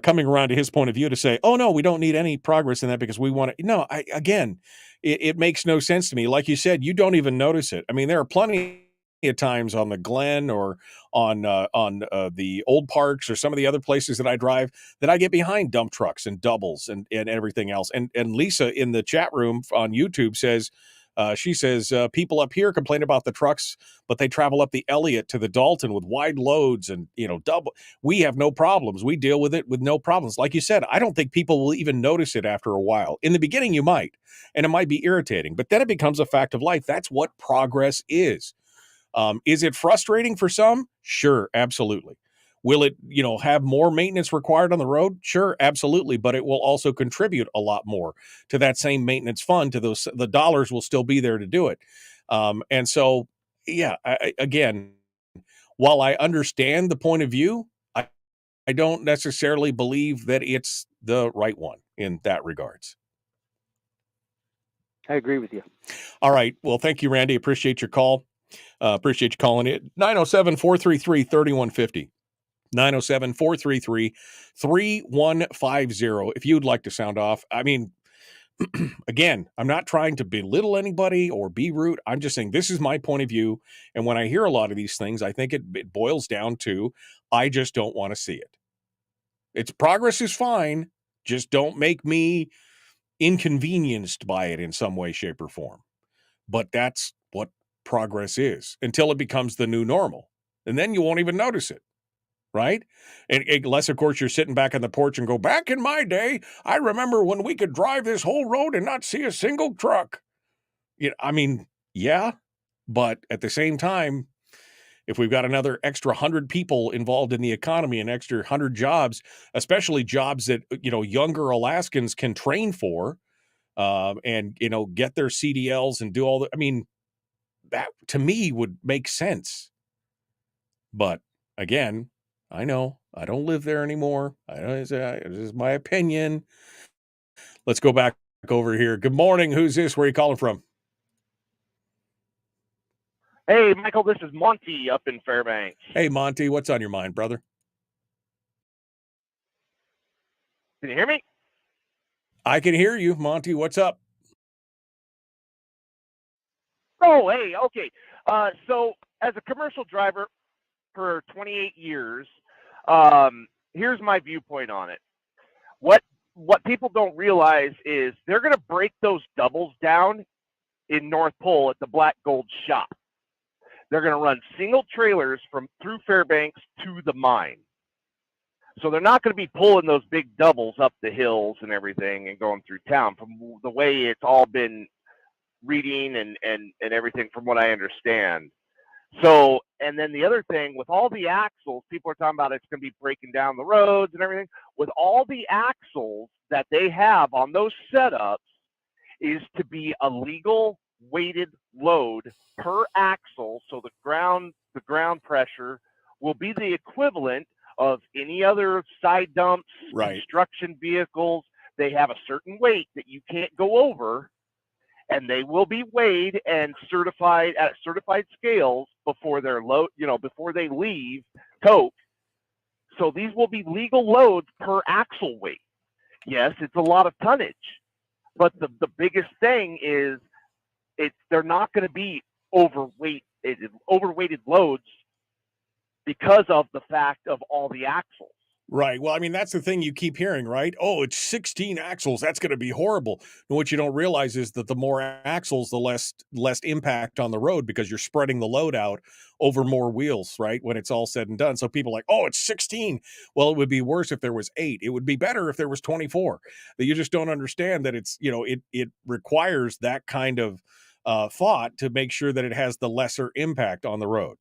coming around to his point of view to say, oh no, we don't need any progress in that because we want to. No, it makes no sense to me. Like you said, you don't even notice it. I mean, there are plenty of times on the Glen or on the old parks or some of the other places that I drive that I get behind dump trucks and doubles and everything else. And Lisa in the chat room on YouTube says, she says, people up here complain about the trucks, but they travel up the Elliott to the Dalton with wide loads and, double. We have no problems. We deal with it with no problems. Like you said, I don't think people will even notice it after a while. In the beginning, you might, and it might be irritating, but then it becomes a fact of life. That's what progress is. Is it frustrating for some? Sure, absolutely. Will it, have more maintenance required on the road? Sure, absolutely. But it will also contribute a lot more to that same maintenance fund. The dollars will still be there to do it. And so, yeah, again, while I understand the point of view, I don't necessarily believe that it's the right one in that regards. I agree with you. All right. Well, thank you, Randy. Appreciate your call. Appreciate you calling it. 907-433-3150. 907-433-3150. If you'd like to sound off, I mean, again, I'm not trying to belittle anybody or be rude. I'm just saying this is my point of view. And when I hear a lot of these things, I think it boils down to, I just don't want to see it. Its progress is fine. Just don't make me inconvenienced by it in some way, shape, or form. But that's what progress is until it becomes the new normal. And then you won't even notice it. Right? And unless, of course, you're sitting back on the porch and go, back in my day, I remember when we could drive this whole road and not see a single truck. Yeah, but at the same time, if we've got another extra 100 people involved in the economy, an extra 100 jobs, especially jobs that, younger Alaskans can train for and, get their CDLs and do all that. That to me would make sense. But again, I know I don't live there anymore. This is my opinion. Let's go back over here. Good morning. Who's this? Where are you calling from? Hey, Michael, this is Monty up in Fairbanks. Hey, Monty, what's on your mind, brother? Can you hear me? I can hear you, Monty. What's up? Oh, hey, okay. So as a commercial driver for 28 years, here's my viewpoint on it. What people don't realize is they're going to break those doubles down in North Pole at the Black Gold shop. They're going to run single trailers through Fairbanks to the mine. So they're not going to be pulling those big doubles up the hills and everything and going through town, from the way it's all been reading and everything, from what I understand. So, and then the other thing, with all the axles, people are talking about it's going to be breaking down the roads and everything. With all the axles that they have on those setups, is to be a legal weighted load per axle. So the ground pressure will be the equivalent of any other side dumps, right, construction vehicles. They have a certain weight that you can't go over, and they will be weighed and certified at certified scales before they're before they leave tote. So these will be legal loads per axle weight. Yes, it's a lot of tonnage, but the biggest thing is they're not going to be overweighted loads because of the fact of all the axles. Right. Well, that's the thing you keep hearing, right? Oh, it's 16 axles. That's going to be horrible. And what you don't realize is that the more axles, the less impact on the road, because you're spreading the load out over more wheels, right? When it's all said and done. So people are like, oh, it's 16. Well, it would be worse if there was 8. It would be better if there was 24. But you just don't understand that it's, it requires that kind of thought to make sure that it has the lesser impact on the road.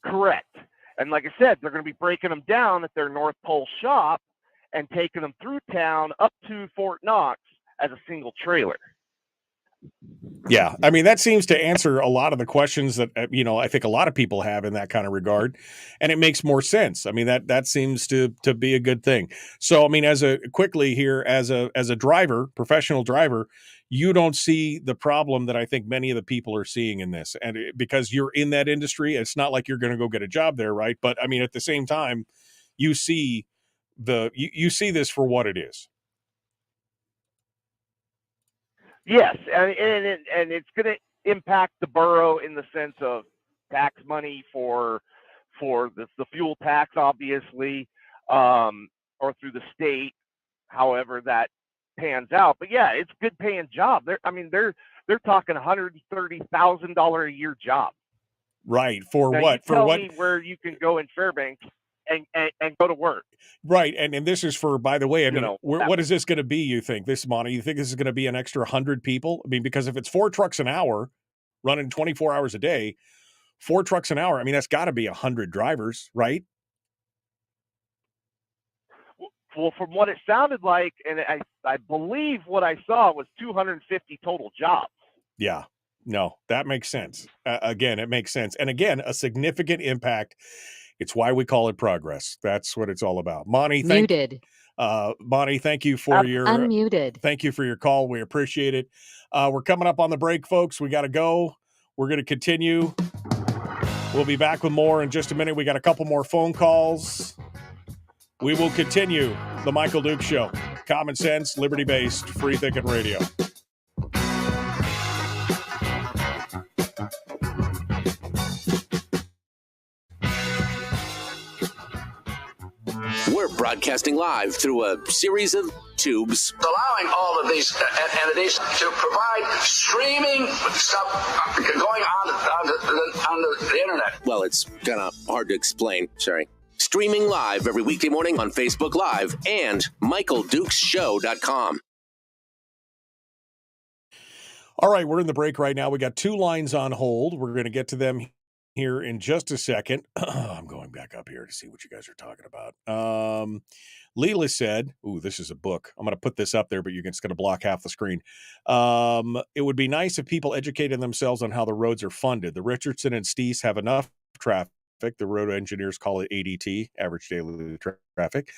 Correct. And like I said, they're going to be breaking them down at their North Pole shop and taking them through town up to Fort Knox as a single trailer. Yeah, I mean, that seems to answer a lot of the questions that, I think a lot of people have in that kind of regard, and it makes more sense. I mean, that seems to be a good thing. So, I mean, as a driver, professional driver, you don't see the problem that I think many of the people are seeing in this. And because you're in that industry, it's not like you're going to go get a job there, right? But I mean, at the same time, you see you see this for what it is. Yes, and it's going to impact the borough in the sense of tax money for the fuel tax, obviously, or through the state, however that pans out. But yeah, it's a good paying job. They're talking $130,000 a year job. Right. For now, what? For what? Me where you can go in Fairbanks and go to work. Right. And this is for, by the way, I mean, what is this going to be, you think, this Monty? You think this is going to be an extra 100 people? I mean, because if it's 4 trucks an hour running 24 hours a day, 4 trucks an hour, I mean, that's got to be 100 drivers, right? Well, from what it sounded like, and I believe what I saw was 250 total jobs. Yeah. No, that makes sense. Again, it makes sense. And again, a significant impact. It's why we call it progress. That's what it's all about. Monty, Monty, thank you for your unmuted. Thank you for your call. We appreciate it. We're coming up on the break, folks. We got to go. We're going to continue. We'll be back with more in just a minute. We got a couple more phone calls. We will continue the Michael Dukes Show. Common sense, liberty-based, free thinking radio. We're broadcasting live through a series of tubes. Allowing all of these entities to provide streaming stuff going on the internet. Well, it's kind of hard to explain. Sorry. Streaming live every weekday morning on Facebook Live and MichaelDukesShow.com. All right, we're in the break right now. We got 2 lines on hold. We're going to get to them here in just a second. I'm going back up here to see what you guys are talking about. Leela said, ooh, this is a book. I'm going to put this up there, but it's going to block half the screen. It would be nice if people educated themselves on how the roads are funded. The Richardson and Steese have enough traffic. The road engineers call it ADT, average daily traffic,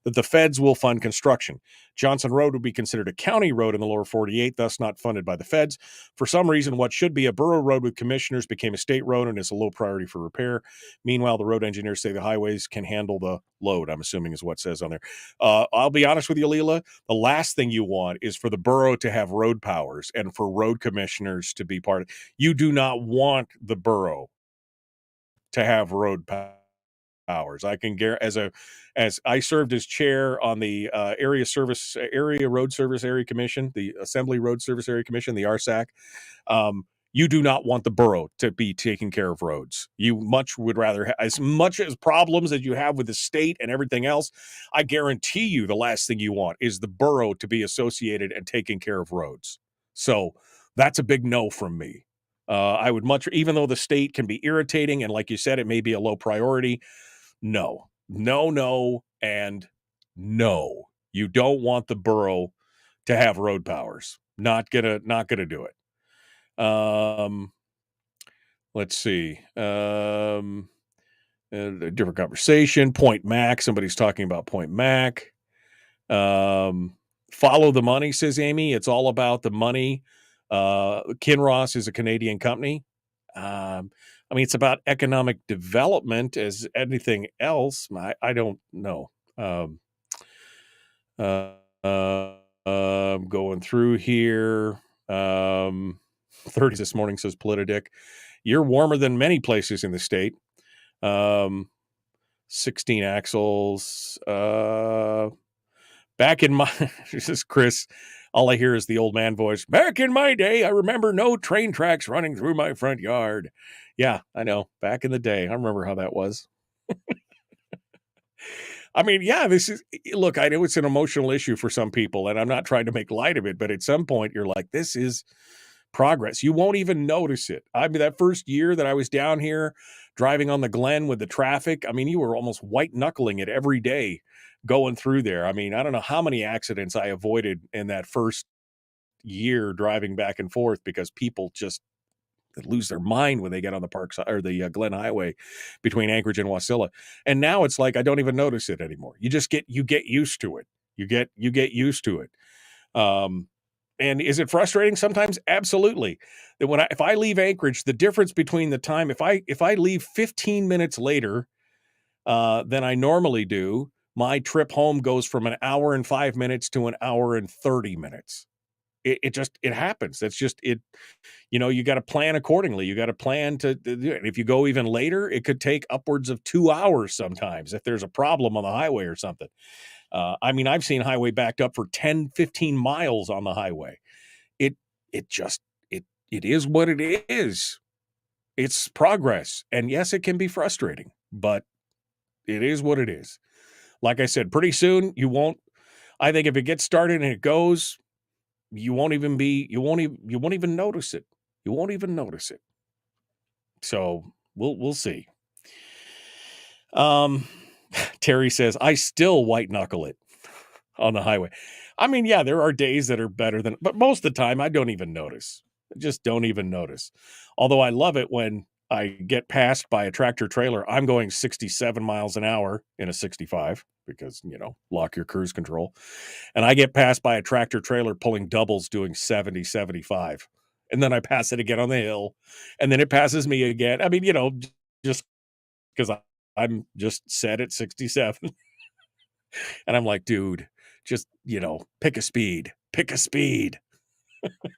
that the feds will fund construction. Johnson Road would be considered a county road in the lower 48, thus not funded by the feds. For some reason, what should be a borough road with commissioners became a state road and is a low priority for repair. Meanwhile, the road engineers say the highways can handle the load, I'm assuming is what it says on there. I'll be honest with you, Leela, the last thing you want is for the borough to have road powers and for road commissioners to be part of it. You do not want the borough to have road powers. I can guarantee, as I served as chair on the area road service area commission, the Assembly Road Service Area Commission, the RSAC. You do not want the borough to be taking care of roads. You much would rather, as much as problems as you have with the state and everything else, I guarantee you the last thing you want is the borough to be associated and taking care of roads. So that's a big no from me. I would much, even though the state can be irritating and like you said, it may be a low priority. No. And no. You don't want the borough to have road powers. Not gonna do it. Let's see. A different conversation. Point Mac. Somebody's talking about Point Mac. Follow the money, says Amy. It's all about the money. Kinross is a Canadian company. I mean, it's about economic development as anything else. I don't know. Going through here. 30 this morning, says Politidic. You're warmer than many places in the state. 16 axles. Back in my, this is Chris. All I hear is the old man voice. Back in my day, I remember no train tracks running through my front yard. Yeah, I know. Back in the day. I remember how that was. I mean, yeah, look, I know it's an emotional issue for some people, and I'm not trying to make light of it, but at some point you're like, this is progress. You won't even notice it. I mean, that first year that I was down here driving on the Glen with the traffic, I mean, you were almost white knuckling it every day going through there. I mean, I don't know how many accidents I avoided in that first year driving back and forth because people just lose their mind when they get on the park or the Glen Highway between Anchorage and Wasilla. And now it's like I don't even notice it anymore. You get used to it. You get used to it. And is it frustrating sometimes? Absolutely. That if I leave Anchorage, the difference between the time if I leave 15 minutes later than I normally do, my trip home goes from an hour and 5 minutes to an hour and 30 minutes. It happens. That's just it. You know, you got to plan accordingly. You got to plan to do it. If you go even later, it could take upwards of 2 hours sometimes if there's a problem on the highway or something. I mean, I've seen highway backed up for 10, 15 miles on the highway. It is what it is. It's progress. And yes, it can be frustrating, but it is what it is. Like I said, pretty soon I think if it gets started and it goes, you won't even notice it. You won't even notice it. So we'll see. Terry says, I still white knuckle it on the highway. I mean, yeah, there are days that are better but most of the time I don't even notice. I just don't even notice. Although I love it when I get passed by a tractor trailer. I'm going 67 miles an hour in a 65 because, lock your cruise control. And I get passed by a tractor trailer pulling doubles doing 70, 75. And then I pass it again on the hill. And then it passes me again. I mean, just because I'm just set at 67. And I'm like, dude, just, pick a speed.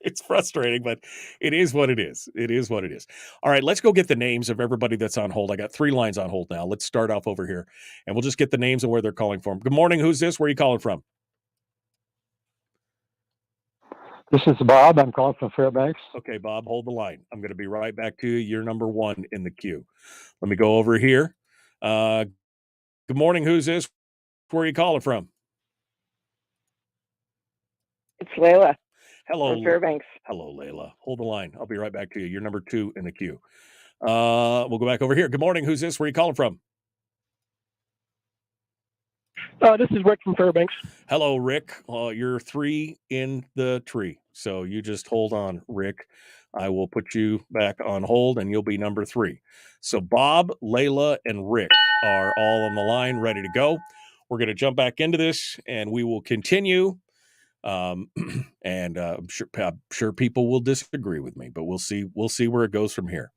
It's frustrating, but it is what it is. It is what it is. All right, let's go get the names of everybody that's on hold. I got 3 lines on hold now. Let's start off over here, and we'll just get the names and where they're calling from. Good morning. Who's this? Where are you calling from? This is Bob. I'm calling from Fairbanks. Okay, Bob, hold the line. I'm going to be right back to you. You're number 1 in the queue. Let me go over here. Good morning. Who's this? Where are you calling from? It's Layla. Hello, from Fairbanks. Hello, Layla. Hold the line. I'll be right back to you. You're number 2 in the queue. We'll go back over here. Good morning. Who's this? Where are you calling from? This is Rick from Fairbanks. Hello, Rick. You're 3 in the tree. So you just hold on, Rick. I will put you back on hold, and you'll be number 3. So Bob, Layla, and Rick are all on the line, ready to go. We're going to jump back into this, and we will continue. And I'm sure people will disagree with me, but we'll see where it goes from here.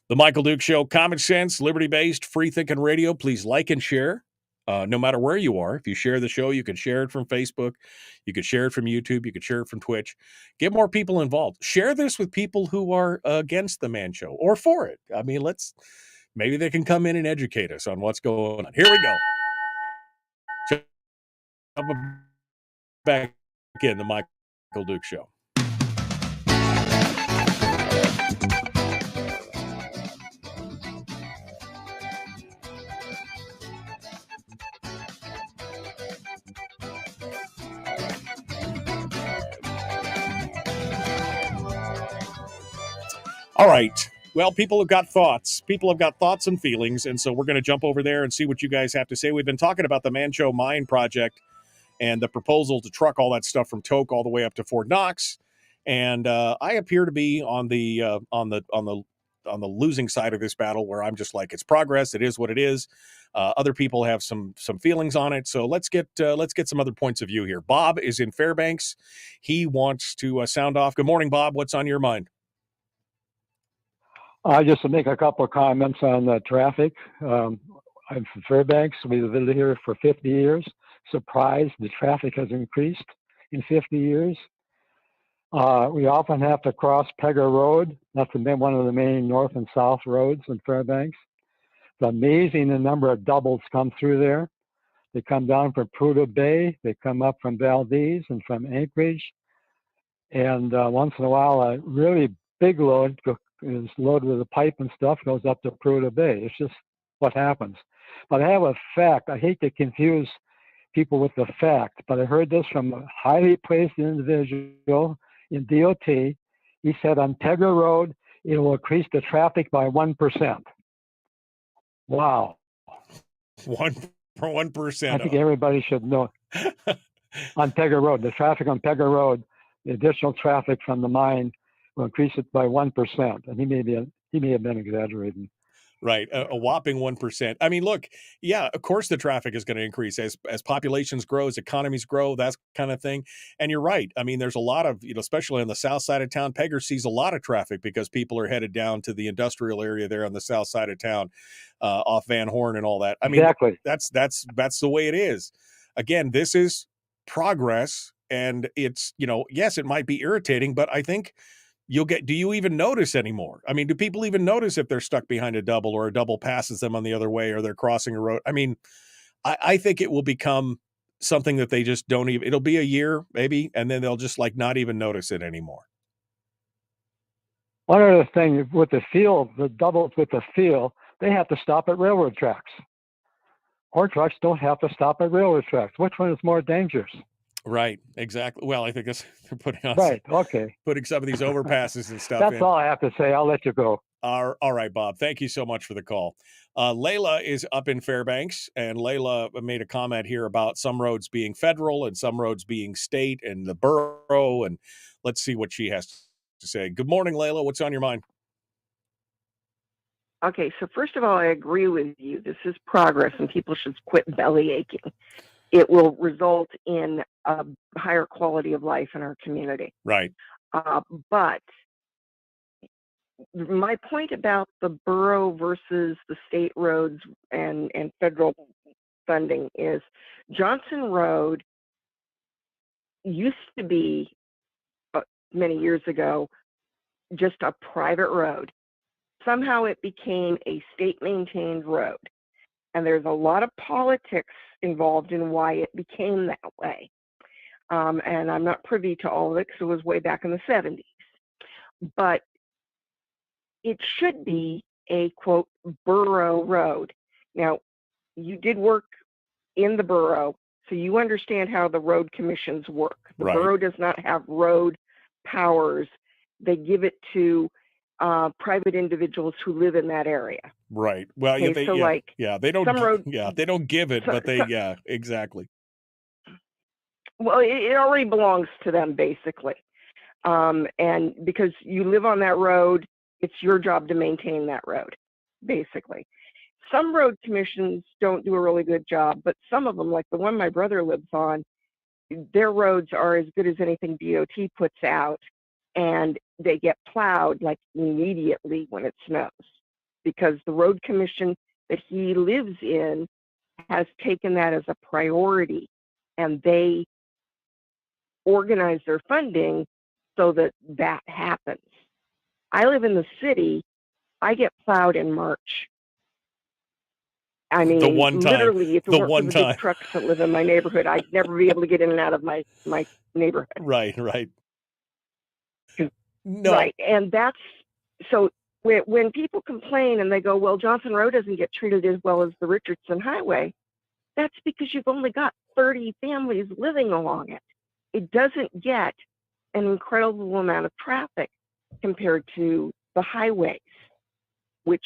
The Michael Duke Show, common sense, liberty-based, free-thinking radio. Please like and share, no matter where you are. If you share the show, you can share it from Facebook, you could share it from YouTube, you could share it from Twitch. Get more people involved. Share this with people who are against the Man Show or for it. I mean, maybe they can come in and educate us on what's going on. Here we go. Jump back in the Michael Duke Show. All right. Well, people have got thoughts. People have got thoughts and feelings, and so we're going to jump over there and see what you guys have to say. We've been talking about the Man Show Mine Project and the proposal to truck all that stuff from Tok all the way up to Fort Knox. And I appear to be on the losing side of this battle, where I'm just like, it's progress. It is what it is. Other people have some feelings on it. So let's get some other points of view here. Bob is in Fairbanks. He wants to sound off. Good morning, Bob. What's on your mind? Just to make a couple of comments on the traffic. I'm from Fairbanks. We've lived here for 50 years. Surprised the traffic has increased in 50 years. We often have to cross Pegger Road. That's one of the main north and south roads in Fairbanks. It's amazing the number of doubles come through there. They come down from Prudhoe Bay. They come up from Valdez and from Anchorage. And once in a while, a really big load is loaded with a pipe and stuff, goes up to Prudhoe Bay. It's just what happens. But I have a fact. I hate to confuse people with the fact, but I heard this from a highly placed individual in DOT. He said on Tegra Road, it will increase the traffic by 1%. Wow. 1%. I think everybody should know. On Tegra Road, the traffic on Tegra Road, the additional traffic from the mine will increase it by 1%. And he may have been exaggerating. Right, a whopping 1%. I mean, look, yeah, of course the traffic is going to increase as populations grow, as economies grow, that kind of thing. And you're right. I mean, there's a lot of, especially on the south side of town, Pegger sees a lot of traffic because people are headed down to the industrial area there on the south side of town, off Van Horn and all that. I mean, exactly. That's the way it is. Again, this is progress, and it's, yes, it might be irritating, but I think do you even notice anymore? I mean, do people even notice if they're stuck behind a double or a double passes them on the other way or they're crossing a road? I mean, I think it will become something that they just don't even, it'll be a year maybe, and then they'll just not even notice it anymore. One other thing with the doubles with the field, they have to stop at railroad tracks. Our trucks don't have to stop at railroad tracks. Which one is more dangerous? Right, exactly. Well, I think they're putting on putting some of these overpasses and stuff. That's all I have to say. I'll let you go. All right, Bob. Thank you so much for the call. Layla is up in Fairbanks, and Layla made a comment here about some roads being federal and some roads being state and the borough. And let's see what she has to say. Good morning, Layla. What's on your mind? Okay, so first of all, I agree with you. This is progress, and people should quit belly aching. It will result in a higher quality of life in our community. Right. But my point about the borough versus the state roads and federal funding is Johnson Road used to be, many years ago, just a private road. Somehow it became a state-maintained road. And there's a lot of politics involved in why it became that way. And I'm not privy to all of it because it was way back in the 70s. But it should be a, quote, borough road. Now, you did work in the borough, so you understand how the road commissions work. The borough does not have road powers. They give it to private individuals who live in that area. Right. Well, okay, they don't. They don't give it, but they exactly. Well, it already belongs to them basically, and because you live on that road, it's your job to maintain that road, basically. Some road commissions don't do a really good job, but some of them, like the one my brother lives on, their roads are as good as anything DOT puts out, and they get plowed like immediately when it snows, because the road commission that he lives in has taken that as a priority, and they organize their funding so that that happens. I live in the city. I get plowed in March. I mean, literally, if it weren't for the big trucks that live in my neighborhood, I'd never be able to get in and out of my neighborhood. Right. No. Right, and that's so when people complain and they go, well, Johnson Road doesn't get treated as well as the Richardson Highway, that's because you've only got 30 families living along it. It doesn't get an incredible amount of traffic compared to the highways, which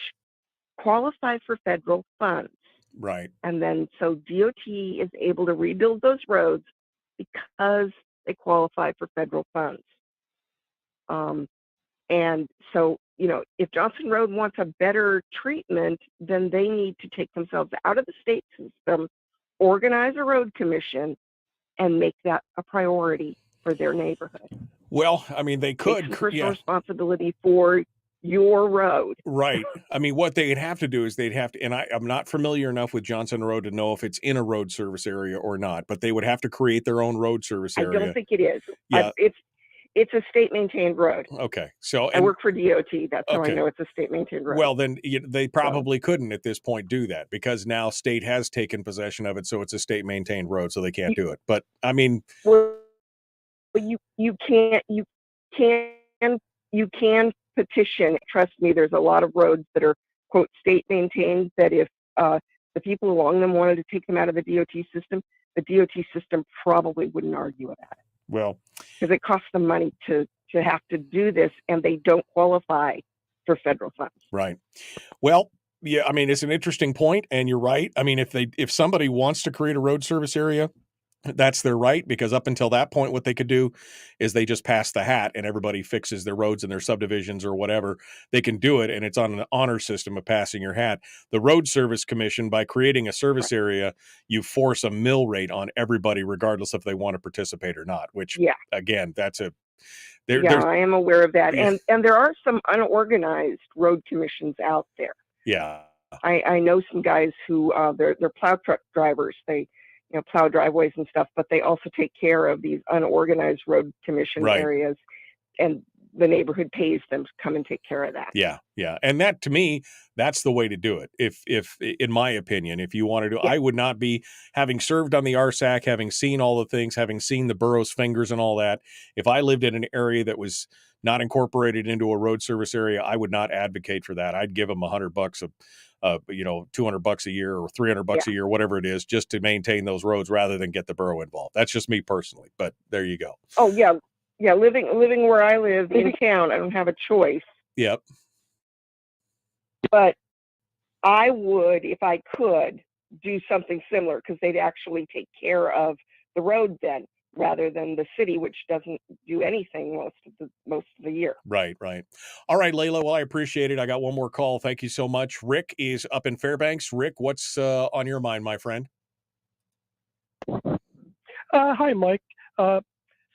qualify for federal funds. Right. And then so DOT is able to rebuild those roads because they qualify for federal funds. And so, if Johnson Road wants a better treatment, then they need to take themselves out of the state system, organize a road commission, and make that a priority for their neighborhood. Well, I mean, they could. Take some personal responsibility for your road. Right. I mean, what they'd have to do is they'd have to, and I'm not familiar enough with Johnson Road to know if it's in a road service area or not, but they would have to create their own road service area. I don't think it is. Yeah. It's a state-maintained road. Okay. So I work for DOT. That's how I know it's a state-maintained road. Well, then they probably couldn't at this point do that because now state has taken possession of it, so it's a state-maintained road, so they can't do it. But I mean, well, you can petition. Trust me, there's a lot of roads that are, quote, state-maintained that if the people along them wanted to take them out of the DOT system, the DOT system probably wouldn't argue about it. Well, because it costs them money to have to do this, and they don't qualify for federal funds. Right. Well, yeah, I mean, it's an interesting point, and you're right. I mean, if somebody wants to create a road service area, that's their right, because up until that point, what they could do is they just pass the hat and everybody fixes their roads and their subdivisions or whatever. They can do it, and it's on an honor system of passing your hat. The Road Service Commission, by creating a service area, you force a mill rate on everybody, regardless if they want to participate or not, which, again, that's a... I am aware of that. And there are some unorganized road commissions out there. Yeah. I know some guys who, they're plow truck drivers. They plow driveways and stuff, but they also take care of these unorganized road commission areas, and the neighborhood pays them to come and take care of that. Yeah. Yeah. And that, to me, that's the way to do it. If in my opinion, if you wanted to, I would not be, having served on the RSAC, having seen all the things, having seen the borough's fingers and all that. If I lived in an area that was not incorporated into a road service area, I would not advocate for that. I'd give them $100 $200 a year or $300 a year, whatever it is, just to maintain those roads rather than get the borough involved. That's just me personally, but there you go. Oh yeah. Yeah. Living where I live in town, I don't have a choice. Yep. But I would, if I could, do something similar, because they'd actually take care of the road then, rather than the city, which doesn't do anything most of the year. Right. All right, Layla. Well, I appreciate it. I got one more call. Thank you so much. Rick is up in Fairbanks. Rick, what's on your mind, my friend? Hi, Mike.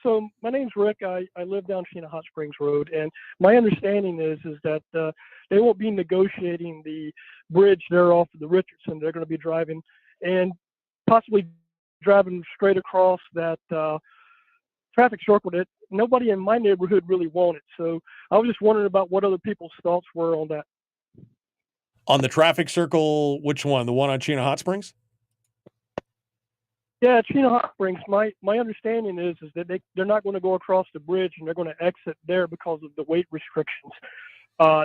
So my name's Rick. I live down Chena Hot Springs Road, and my understanding is that they won't be negotiating the bridge there off of the Richardson. They're going to be driving and possibly driving straight across that traffic circle that nobody in my neighborhood really wanted. So I was just wondering about what other people's thoughts were on that. On the traffic circle, which one? The one on Chena Hot Springs? Yeah, Chena Hot Springs. My understanding is that they're not going to go across the bridge, and they're going to exit there because of the weight restrictions.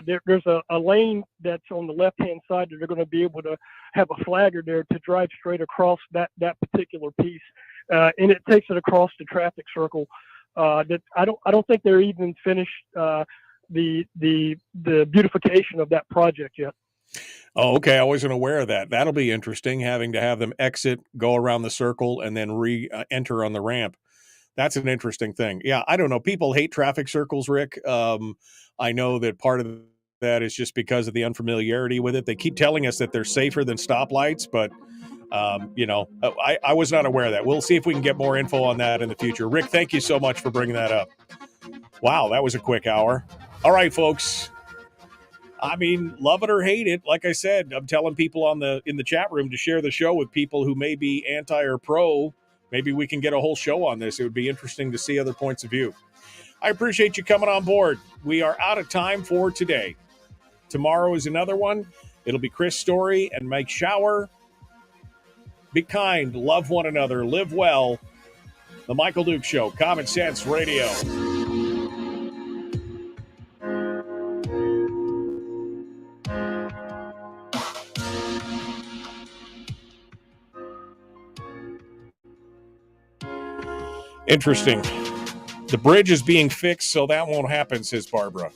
There's a lane that's on the left-hand side that they're going to be able to have a flagger there to drive straight across that particular piece, and it takes it across the traffic circle. That I don't think they're even finished the beautification of that project yet. Oh, okay. I wasn't aware of that. That'll be interesting, having to have them exit, go around the circle, and then re-enter on the ramp. That's an interesting thing. Yeah, I don't know. People hate traffic circles, Rick. I know that part of that is just because of the unfamiliarity with it. They keep telling us that they're safer than stoplights, but, I was not aware of that. We'll see if we can get more info on that in the future. Rick, thank you so much for bringing that up. Wow, that was a quick hour. All right, folks. I mean, love it or hate it. Like I said, I'm telling people in the chat room to share the show with people who may be anti or pro. Maybe we can get a whole show on this. It would be interesting to see other points of view. I appreciate you coming on board. We are out of time for today. Tomorrow is another one. It'll be Chris Story and Mike Shower. Be kind, love one another, live well. The Michael Duke Show, Common Sense Radio. Interesting. The bridge is being fixed, so that won't happen, says Barbara.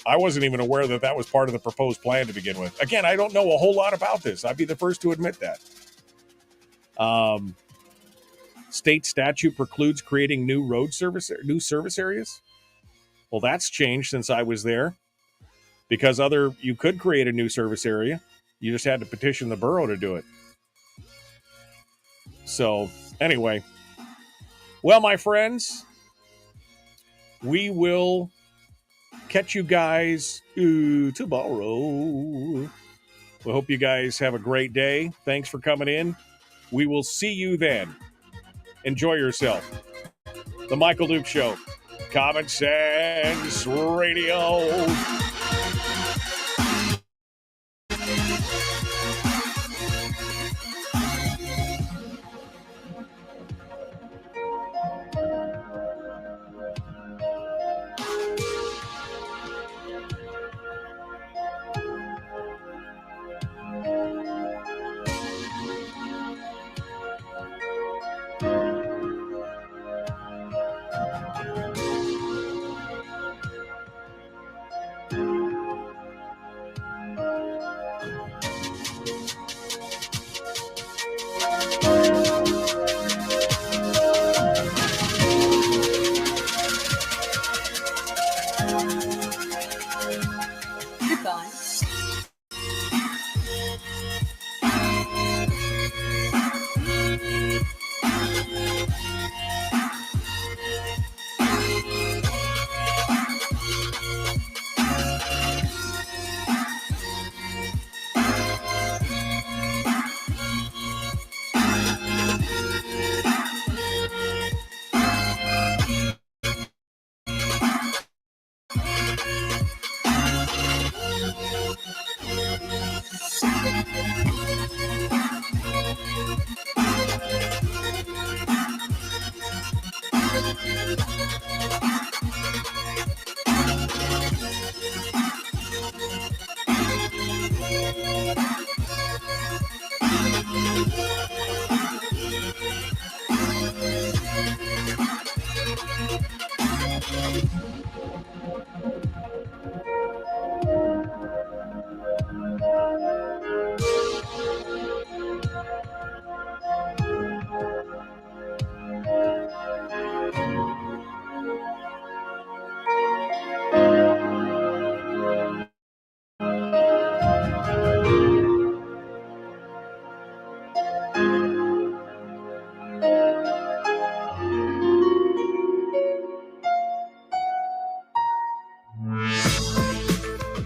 I wasn't even aware that was part of the proposed plan to begin with. Again, I don't know a whole lot about this. I'd be the first to admit that. State statute precludes creating new service areas. Well, that's changed since I was there, because you could create a new service area. You just had to petition the borough to do it. So anyway, well, my friends, we will catch you guys tomorrow. We hope you guys have a great day. Thanks for coming in. We will see you then. Enjoy yourself. The Michael Duke Show, Common Sense Radio.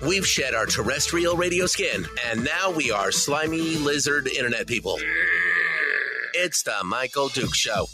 We've shed our terrestrial radio skin, and now we are slimy lizard internet people. It's the Michael Duke Show.